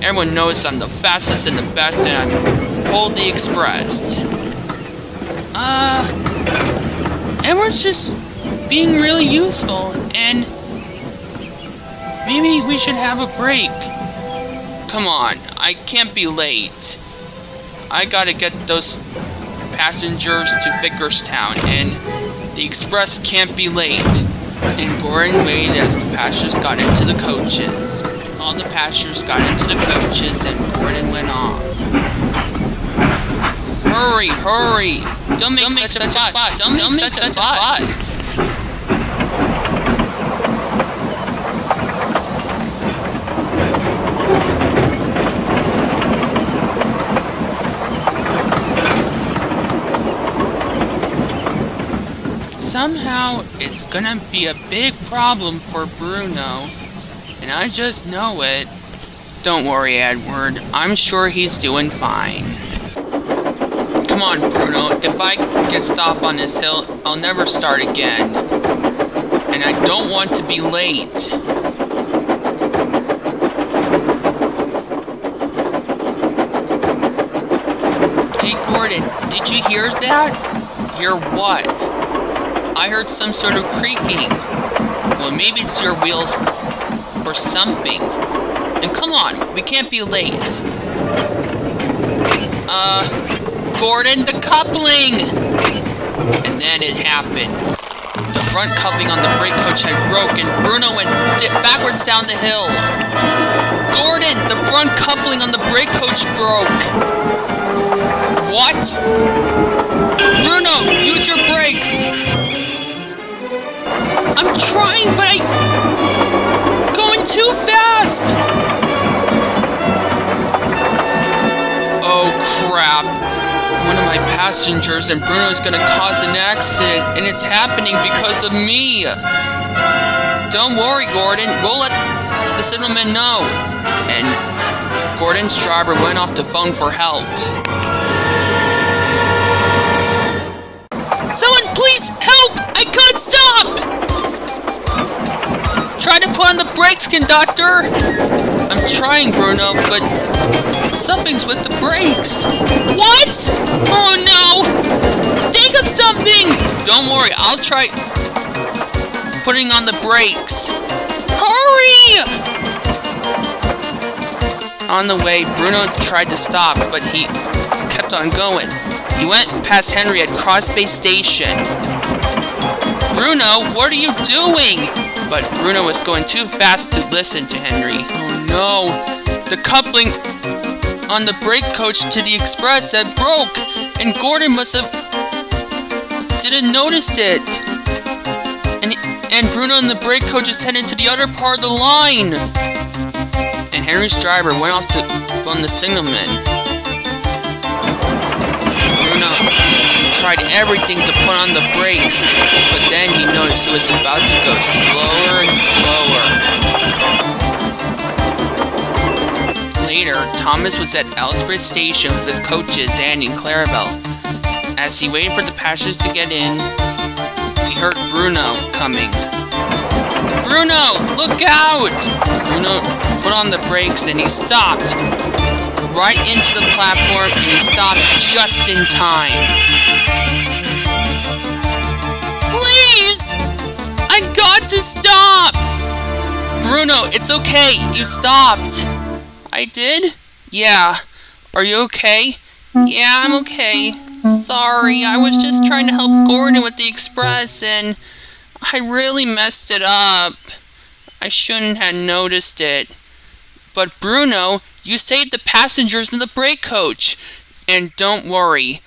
Everyone knows I'm the fastest and the best, and I'm pulled the express. Edward's just being really useful, and maybe we should have a break. Come on, I can't be late. I gotta get those passengers to Vickerstown, and the express can't be late. And Gordon waited as the passengers got into the coaches. All the passengers got into the coaches, and Gordon went off. Hurry, hurry! Don't make such a fuss! Don't make such a fuss! Somehow, it's gonna be a big problem for Bruno, and I just know it. Don't worry, Edward. I'm sure he's doing fine. Come on, Bruno. If I get stopped on this hill, I'll never start again. And I don't want to be late. Hey, Gordon, did you hear that? Hear what? I heard some sort of creaking. Well, maybe it's your wheels or something. And come on, we can't be late. Gordon, the coupling! And then it happened. The front coupling on the brake coach had broken. Bruno went backwards down the hill. Gordon, the front coupling on the brake coach broke. What? Bruno, use your brakes! I'm trying, but I'm going too fast! Oh crap. One of my passengers and Bruno's gonna cause an accident, and it's happening because of me! Don't worry, Gordon. We'll let the signalman know. And Gordon's driver went off the phone for help. Someone please help! I can't stop! Try to put on the brakes, conductor! I'm trying, Bruno, but Something's with the brakes. What? Oh no! Think of something! Don't worry, I'll try putting on the brakes. Hurry! On the way, Bruno tried to stop, but he kept on going. He went past Henry at Cross Bay Station. Bruno, what are you doing? But Bruno was going too fast to listen to Henry. Oh no! The coupling on the brake coach to the express had broke, and Gordon must have didn't notice it. And Bruno and the brake coach is headed to the other part of the line. And Henry's driver went off to phone the signalman. Bruno tried everything to put on the brakes, but then he noticed he was about to go slower and slower. Later, Thomas was at Ellsbridge Station with his coaches, Annie and Clarabelle. As he waited for the passengers to get in, he heard Bruno coming. Bruno, look out! Bruno put on the brakes and he stopped right into the platform, and he stopped just in time. Please! I got to stop! Bruno, it's okay. You stopped. I did? Yeah. Are you okay? Yeah, I'm okay. Sorry, I was just trying to help Gordon with the express, and I really messed it up. I shouldn't have noticed it. But Bruno, you saved the passengers in the brake coach. And don't worry.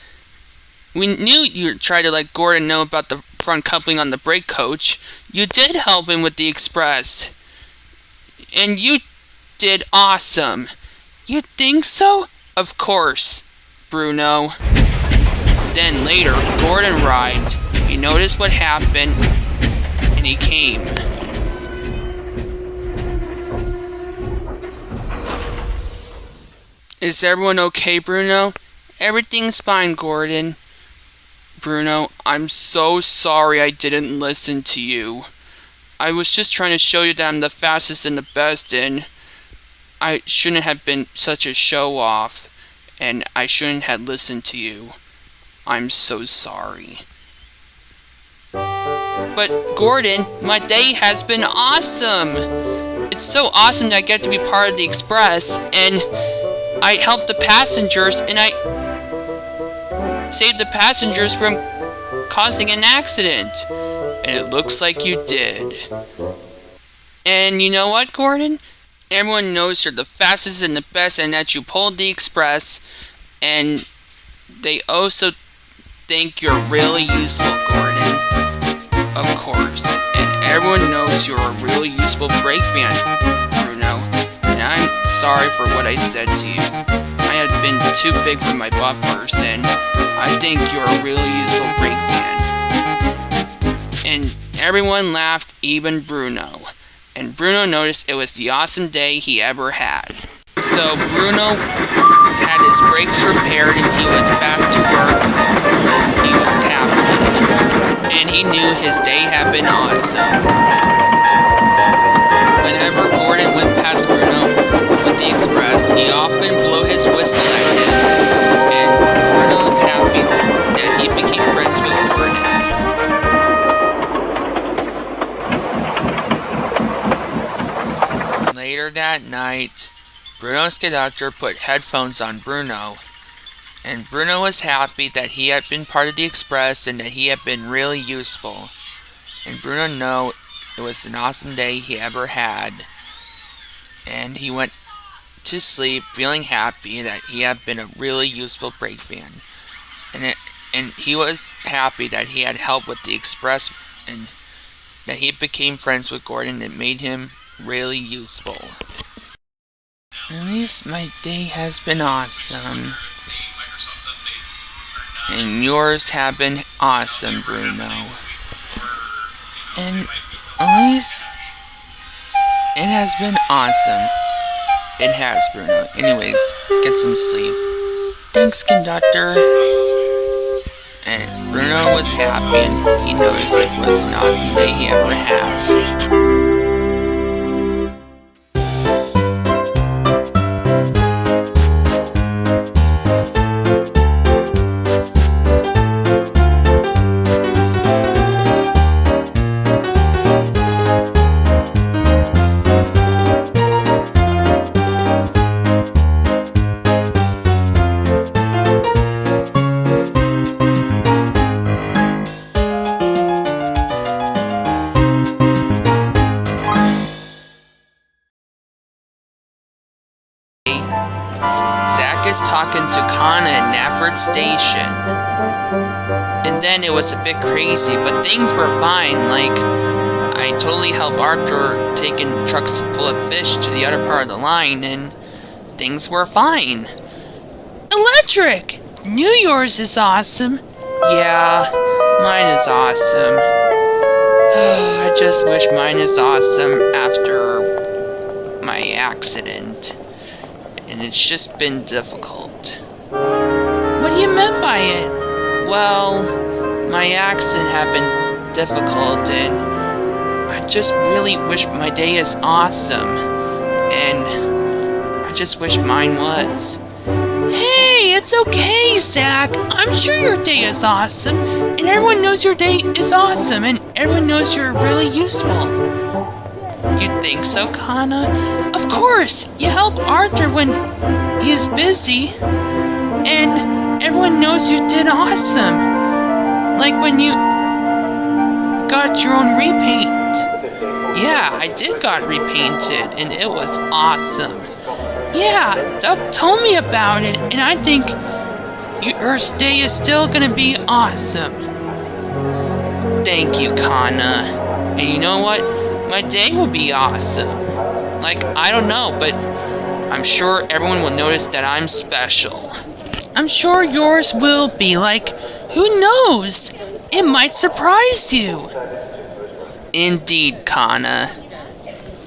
We knew you tried to let Gordon know about the front coupling on the brake coach. You did help him with the express. And you did awesome. You think so? Of course, Bruno. Then later, Gordon arrived. He noticed what happened, and he came. Is everyone okay, Bruno? Everything's fine, Gordon. Bruno, I'm so sorry I didn't listen to you. I was just trying to show you that I'm the fastest and the best, and I shouldn't have been such a show-off, and I shouldn't have listened to you. I'm so sorry. But Gordon, my day has been awesome! It's so awesome that I get to be part of the express, and I helped the passengers, and I saved the passengers from causing an accident. And it looks like you did. And you know what, Gordon? Everyone knows you're the fastest and the best, and that you pulled the express. And they also think you're really useful, Gordon. Of course. And everyone knows you're a really useful brake fan, Bruno. And I'm sorry for what I said to you. I had been too big for my buffers, and I think you're a really useful brake fan. And everyone laughed, even Bruno. And Bruno noticed it was the awesome day he ever had. So Bruno had his brakes repaired, and he was back to work. He was happy. And he knew his day had been awesome. Whenever Gordon went past Bruno with the express, he often blew his whistle at him. And Bruno was happy that he became friends with Gordon. Later that night, Bruno's conductor put headphones on Bruno, and Bruno was happy that he had been part of the express and that he had been really useful. And Bruno knew it was an awesome day he ever had, and he went to sleep feeling happy that he had been a really useful brake fan. And he was happy that he had help with the express, and that he became friends with Gordon that made him really useful. At least my day has been awesome. And yours have been awesome, Bruno. And at least it has been awesome. It has, Bruno. Anyways, get some sleep. Thanks, conductor. And Bruno was happy, and he noticed it was an awesome day he ever had. talking to Kana at Nafford Station. And then it was a bit crazy, but things were fine. Like, I totally helped Arthur taking the trucks full of fish to the other part of the line, and things were fine. Electric! Knew yours is awesome. Yeah, mine is awesome. I just wish mine is awesome after my accident. And it's just been difficult. What do you mean by it? Well, my accident had been difficult, and I just really wish my day is awesome. And I just wish mine was. Hey, it's okay, Zack. I'm sure your day is awesome, and everyone knows your day is awesome, and everyone knows you're really useful. You think so, Kana? Of course! You help Arthur when he's busy, and everyone knows you did awesome. Like when you got your own repaint. Yeah, I did got repainted, and it was awesome. Yeah, Doug told me about it, and I think your day is still gonna be awesome. Thank you, Kana. And you know what? My day will be awesome. Like, I don't know, but I'm sure everyone will notice that I'm special. I'm sure yours will be. Like, who knows? It might surprise you. Indeed, Kana.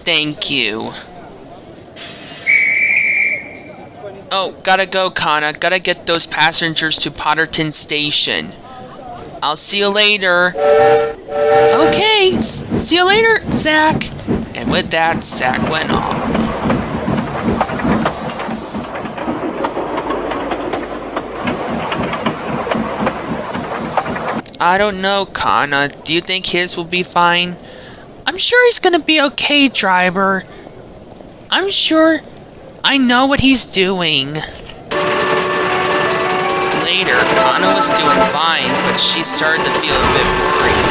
Thank you. Oh, gotta go, Kana. Gotta get those passengers to Potterton Station. I'll see you later. Okay, see you later, Zack. And with that, Zack went off. I don't know, Kana. Do you think his will be fine? I'm sure he's gonna be okay, driver. I'm sure I know what he's doing. Later, Kana was doing fine, but she started to feel a bit worried.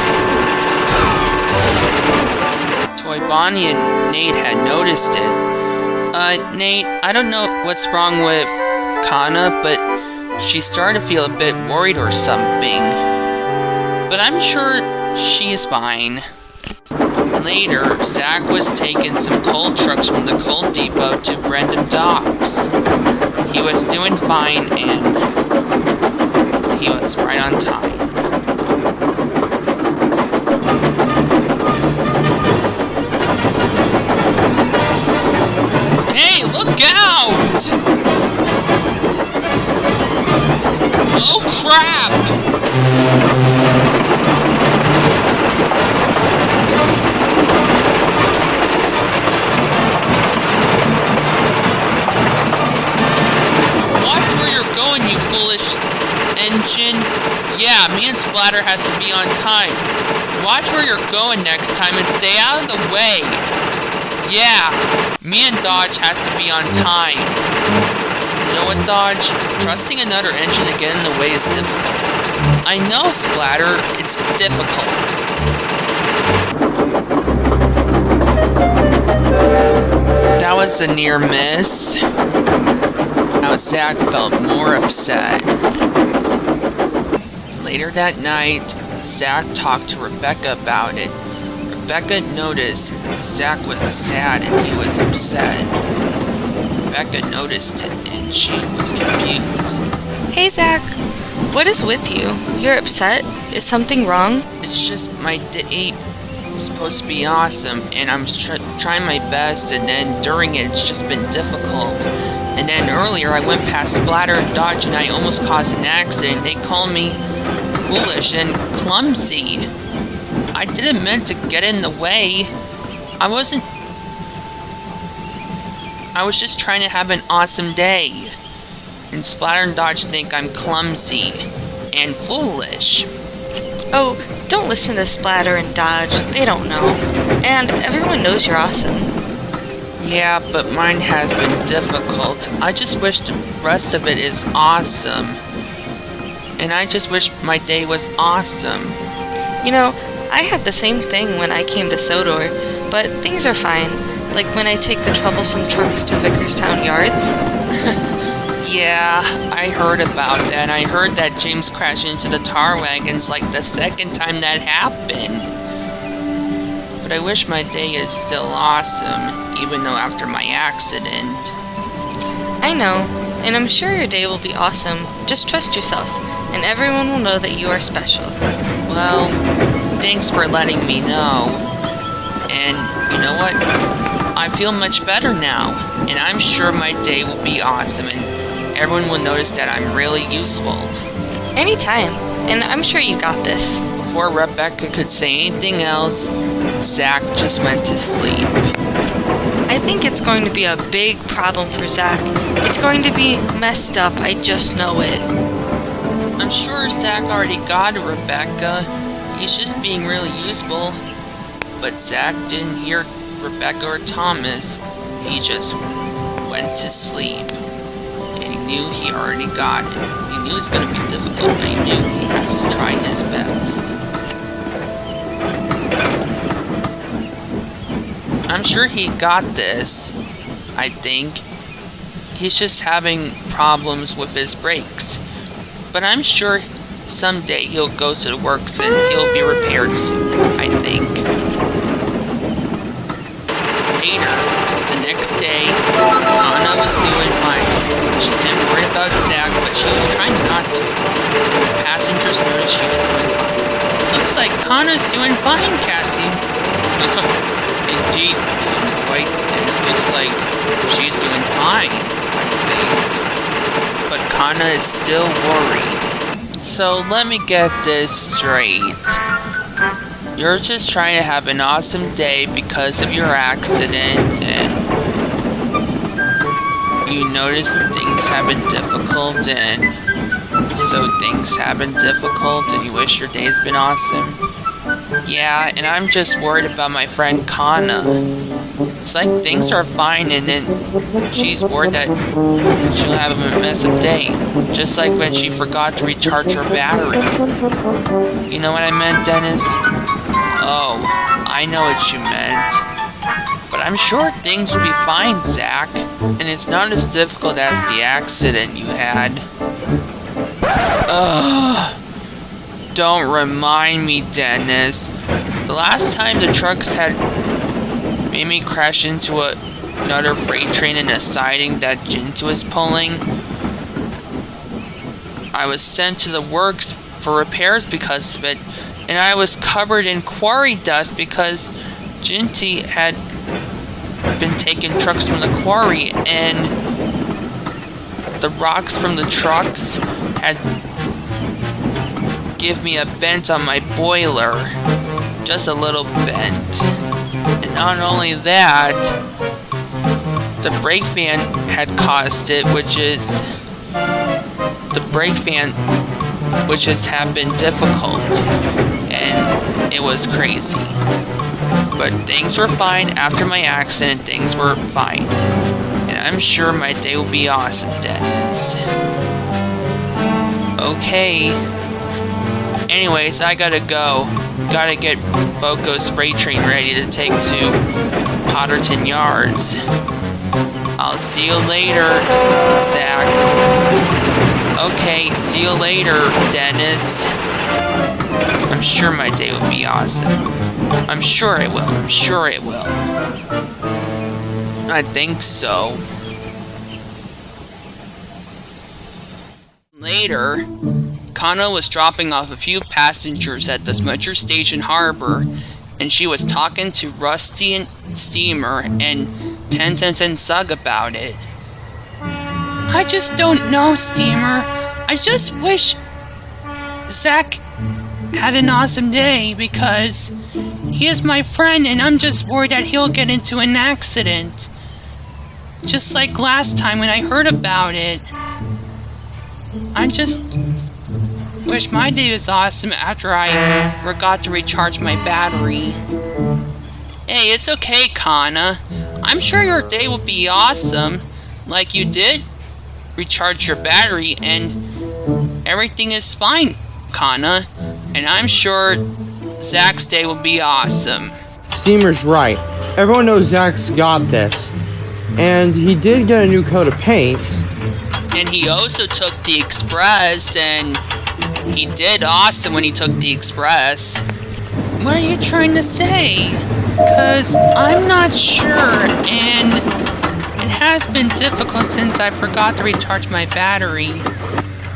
Toy Bonnie and Nate had noticed it. Nate, I don't know what's wrong with Kana, but she started to feel a bit worried or something. But I'm sure she's fine. Later, Zack was taking some coal trucks from the coal depot to Brendam Docks. He was doing fine, and he was right on time. Hey, look out! Oh, crap! You foolish engine. Yeah, me and Splatter has to be on time. Watch where you're going next time and stay out of the way. Yeah, me and Dodge has to be on time. You know what, Dodge? Trusting another engine to get in the way is difficult. I know, Splatter, it's difficult. That was a near miss. Now Zack felt more upset. Later that night, Zack talked to Rebecca about it. Rebecca noticed Zack was sad and he was upset. Rebecca noticed it and she was confused. Hey, Zack. What is with you? You're upset? Is something wrong? It's just my day is supposed to be awesome, and I'm trying my best, and then during it, it's just been difficult. And then earlier, I went past Splatter and Dodge, and I almost caused an accident. They called me foolish and clumsy. I didn't mean to get in the way. I was just trying to have an awesome day. And Splatter and Dodge think I'm clumsy and foolish. Oh, don't listen to Splatter and Dodge. They don't know. And everyone knows you're awesome. Yeah, but mine has been difficult. I just wish the rest of it is awesome. And I just wish my day was awesome. You know, I had the same thing when I came to Sodor, but things are fine. Like when I take the troublesome trucks to Vickerstown Yards. Yeah, I heard about that. I heard that James crashed into the tar wagons like the second time that happened. But I wish my day is still awesome, even though after my accident. I know, and I'm sure your day will be awesome. Just trust yourself, and everyone will know that you are special. Well, thanks for letting me know. And you know what? I feel much better now, and I'm sure my day will be awesome, and everyone will notice that I'm really useful. Anytime, and I'm sure you got this. Before Rebecca could say anything else, Zack just went to sleep. I think it's going to be a big problem for Zack. It's going to be messed up, I just know it. I'm sure Zack already got it, Rebecca. He's just being really useful. But Zack didn't hear Rebecca or Thomas. He just went to sleep. And he knew he already got it. He knew it was going to be difficult, but he knew he has to try his best. I'm sure he got this, I think. He's just having problems with his brakes. But I'm sure someday he'll go to the works and he'll be repaired soon, I think. Later, the next day, Kana was doing fine. She didn't worry about Zack, but she was trying not to. And the passengers noticed she was doing fine. Looks like Kana's doing fine, Cassie. Indeed, boy, and it looks like she's doing fine, I think. But Kana is still worried. So let me get this straight. You're just trying to have an awesome day because of your accident, and you notice things have been difficult, and so things have been difficult, and you wish your day's been awesome. Yeah, and I'm just worried about my friend Kana. It's like things are fine, and then she's worried that she'll have a messed up day. Just like when she forgot to recharge her battery. You know what I meant, Dennis? Oh, I know what you meant. But I'm sure things will be fine, Zack. And it's not as difficult as the accident you had. Ugh. Don't remind me, Dennis. The last time the trucks had made me crash into another freight train in a siding that Jinta was pulling, I was sent to the works for repairs because of it, and I was covered in quarry dust because Jinta had been taking trucks from the quarry, and the rocks from the trucks had give me a bent on my boiler. Just a little bent. And not only that, the brake fan had caused it, which has been difficult. And it was crazy. But things were fine. After my accident, things were fine. And I'm sure my day will be awesome, Dennis. Okay. Anyways, I gotta go. Gotta get Boco's spray train ready to take to Potterton Yards. I'll see you later, Zack. Okay, see you later, Dennis. I'm sure my day will be awesome. I'm sure it will. I'm sure it will. I think so. Later, Kana was dropping off a few passengers at the Smudger Station Harbor, and she was talking to Rusty and Steamer and Tencent and Sug about it. I just don't know, Steamer. I just wish Zack had an awesome day because he is my friend, and I'm just worried that he'll get into an accident. Just like last time when I heard about it. I just wish my day was awesome after I forgot to recharge my battery. Hey, it's okay, Kana. I'm sure your day will be awesome. Like you did recharge your battery and everything is fine, Kana. And I'm sure Zack's day will be awesome. Steamer's right. Everyone knows Zack's got this. And he did get a new coat of paint. And he also took the express, and he did awesome when he took the express. What are you trying to say? 'Cause I'm not sure, and it has been difficult since I forgot to recharge my battery.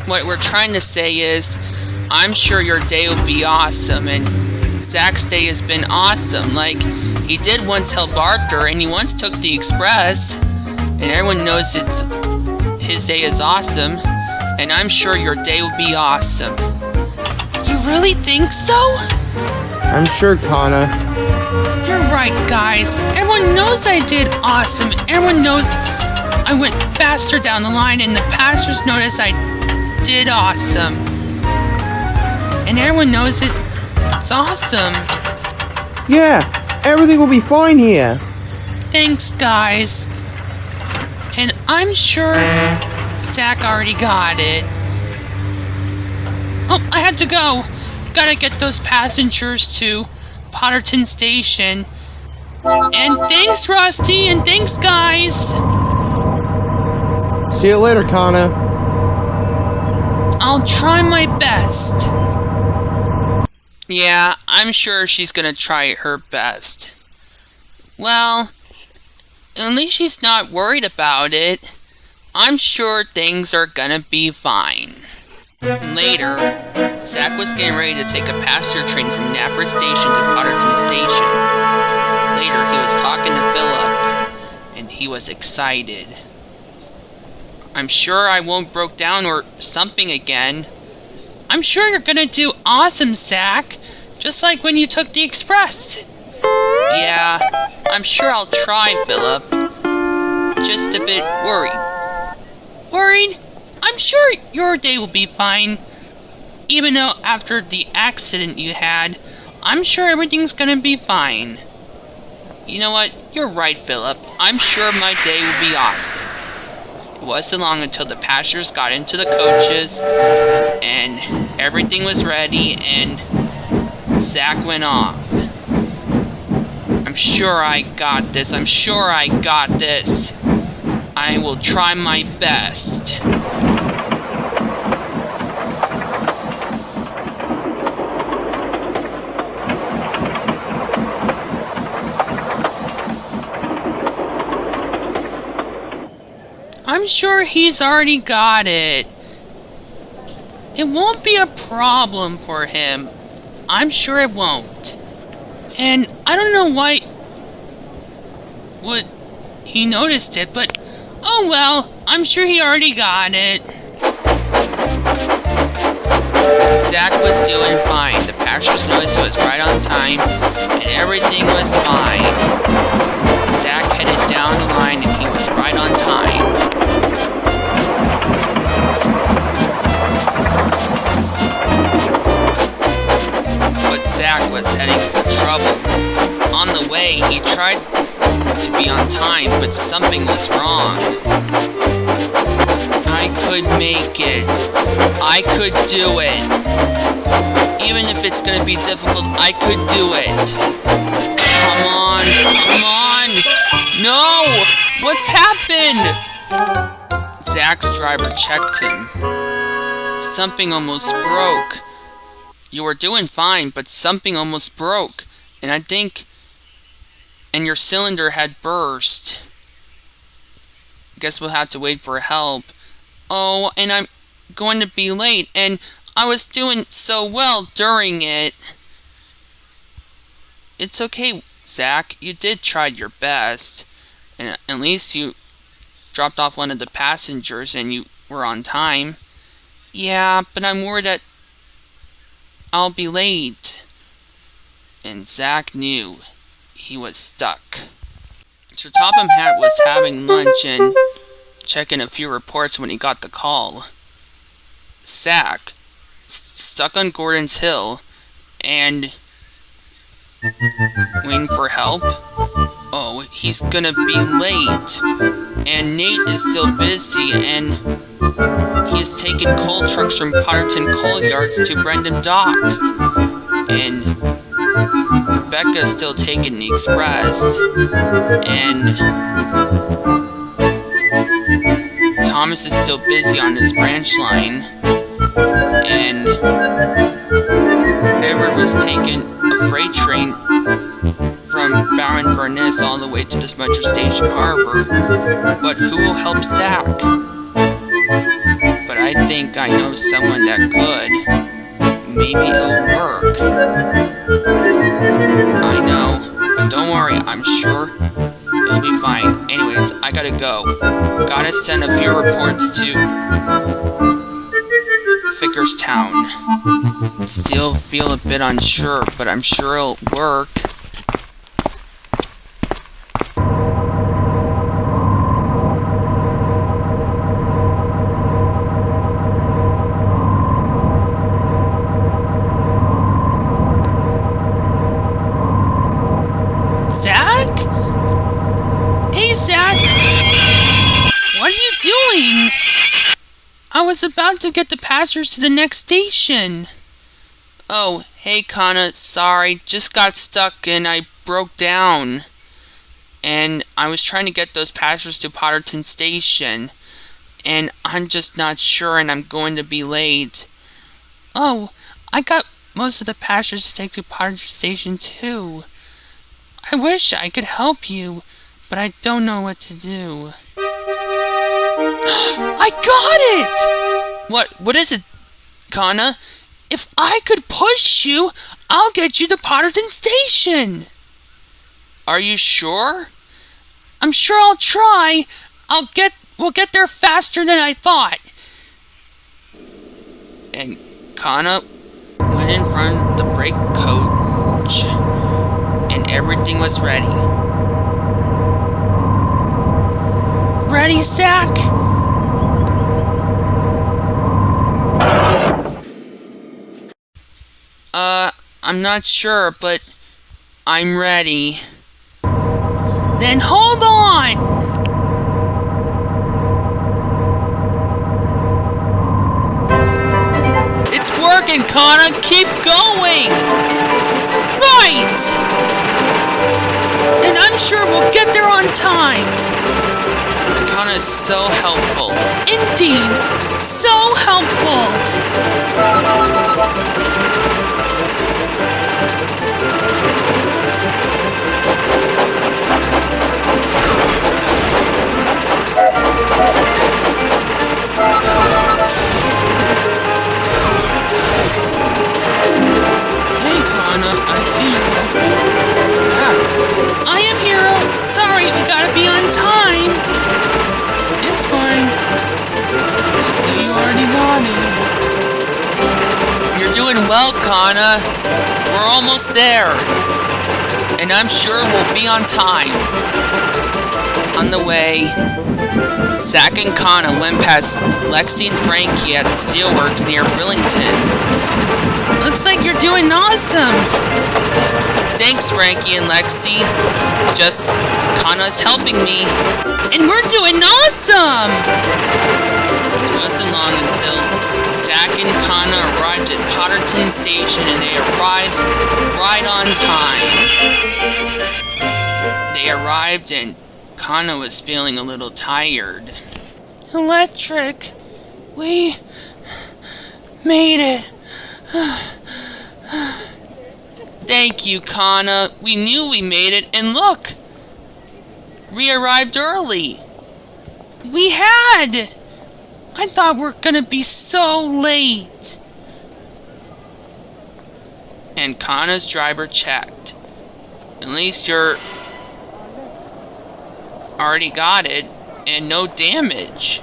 What we're trying to say is, I'm sure your day will be awesome, and Zack's day has been awesome. Like, he did once help Arthur, and he once took the express, and everyone knows his day is awesome, and I'm sure your day will be awesome. You really think so? I'm sure, Kana. You're right, guys. Everyone knows I did awesome. Everyone knows I went faster down the line, and the passengers noticed I did awesome. And everyone knows it's awesome. Yeah, everything will be fine here. Thanks, guys. And I'm sure Zack already got it. Oh, I had to go. Gotta get those passengers to Potterton Station. And thanks, Rusty, and thanks, guys. See you later, Kana. I'll try my best. Yeah, I'm sure she's gonna try her best. Well, at least she's not worried about it. I'm sure things are gonna be fine. Later, Zack was getting ready to take a passenger train from Nafford Station to Potterton Station. Later, he was talking to Philip, and he was excited. I'm sure I won't break down or something again. I'm sure you're gonna do awesome, Zack. Just like when you took the express. Yeah, I'm sure I'll try, Philip. Just a bit worried. Worried? I'm sure your day will be fine. Even though after the accident you had, I'm sure everything's gonna be fine. You know what? You're right, Philip. I'm sure my day will be awesome. It wasn't long until the passengers got into the coaches, and everything was ready, and Zack went off. I'm sure I got this. I'm sure I got this. I will try my best. I'm sure he's already got it. It won't be a problem for him. I'm sure it won't. And I don't know why he noticed it, but oh well, I'm sure he already got it. Zack was doing fine. The passengers noticed he was right on time, and everything was fine. Zack headed down the line, and he was right on time. But Zack was heading for trouble. On the way, he tried to be on time, but something was wrong. I could make it. I could do it. Even if it's gonna be difficult, I could do it. Come on, come on! No! What's happened? Zack's driver checked him. Something almost broke. You were doing fine, but something almost broke. And your cylinder had burst. Guess we'll have to wait for help. Oh, and I'm going to be late, and I was doing so well during it. It's okay, Zack. You did try your best. And at least you dropped off one of the passengers and you were on time. Yeah, but I'm worried that I'll be late. And Zack knew he was stuck. So Topham Hatt was having lunch and checking a few reports when he got the call. Zack, stuck on Gordon's Hill, and waiting for help? Oh, he's gonna be late. And Nate is still busy, and he is taking coal trucks from Potterton Coal Yards to Brendan Docks. And Rebecca is still taking the express. And Thomas is still busy on his branch line, and Edward was taking a freight train from Barren Furnace all the way to the Smudger Station Harbor. But who will help Zack? But I think I know someone that could. Maybe it'll work. I know, but don't worry, I'm sure it'll be fine. Anyways, I gotta go. Gotta send a few reports to Fickerstown. Still feel a bit unsure, but I'm sure it'll work. Zack? Hey, Zack! What are you doing? I was about to get the passengers to the next station. Oh, hey, Kana. Sorry, just got stuck and I broke down. And I was trying to get those passengers to Potterton Station. And I'm just not sure and I'm going to be late. Oh, I got most of the passengers to take to Potterton Station too. I wish I could help you, but I don't know what to do. I got it! What is it, Kana? If I could push you, I'll get you to Potterton Station. Are you sure? I'm sure I'll try. We'll get there faster than I thought. And Kana went in front of the brake coach, and everything was ready. Ready, Zack? I'm not sure, but I'm ready. Then hold on! It's working, Kana! Keep going! Right! And I'm sure we'll get there on time! Kana is so helpful. Indeed! So helpful! Hey, Kana, I see you. Zack. I am Hero. Sorry, we gotta be on time. It's fine. Just knew you already got it. You're doing well, Kana. We're almost there. And I'm sure we'll be on time. On the way, Zack and Kana went past Lexi and Frankie at the steelworks near Brillington. Looks like you're doing awesome! Thanks, Frankie and Lexi. Just Kana's helping me. And we're doing awesome! It wasn't long until Zack and Kana arrived at Potterton Station, and they arrived right on time. They arrived and Kana was feeling a little tired. Electric! We made it! Thank you, Kana. We knew we made it, and look! We arrived early! We had! I thought we were gonna be so late! And Kana's driver checked. At least you're already got it, and no damage.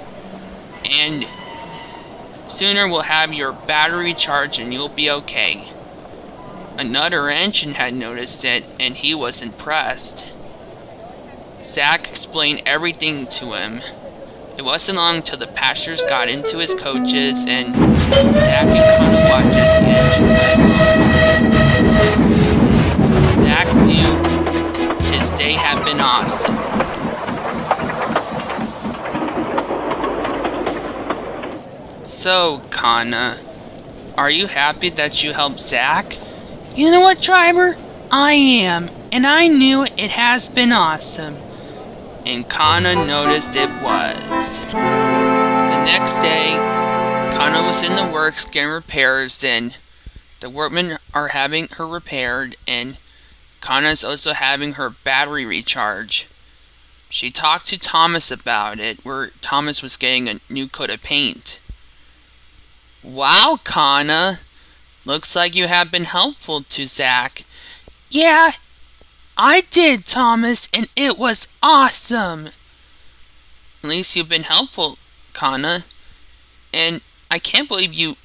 And sooner we'll have your battery charged and you'll be okay. Another engine had noticed it, and he was impressed. Zack explained everything to him. It wasn't long till the passengers got into his coaches, and Zack and Kana watched as the engine went on. Zack knew his day had been awesome. So, Kana, are you happy that you helped Zack? You know what, driver? I am, and I knew it has been awesome. And Kana noticed it was. next day, Kana was in the works getting repairs, and the workmen are having her repaired, and Kana's also having her battery recharge. She talked to Thomas about it, where Thomas was getting a new coat of paint. Wow, Kana! Looks like you have been helpful to Zack. Yeah, I did, Thomas, and it was awesome! At least you've been helpful, Kana. And I can't believe you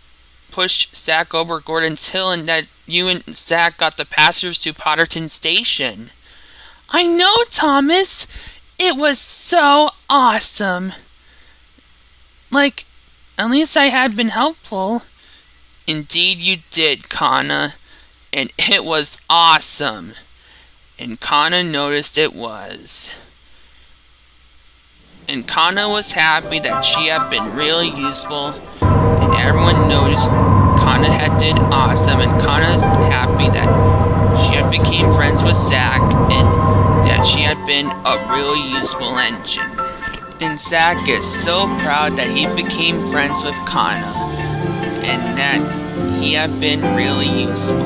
pushed Zack over Gordon's Hill and that you and Zack got the passengers to Potterton Station. I know, Thomas! It was so awesome! Like, at least I had been helpful. Indeed you did, Kana. And it was awesome. And Kana noticed it was. And Kana was happy that she had been really useful, and everyone noticed Kana had did awesome, and Kana's happy that she had became friends with Zack, and that she had been a really useful engine. And Zack is so proud that he became friends with Kana, and that he had been really useful.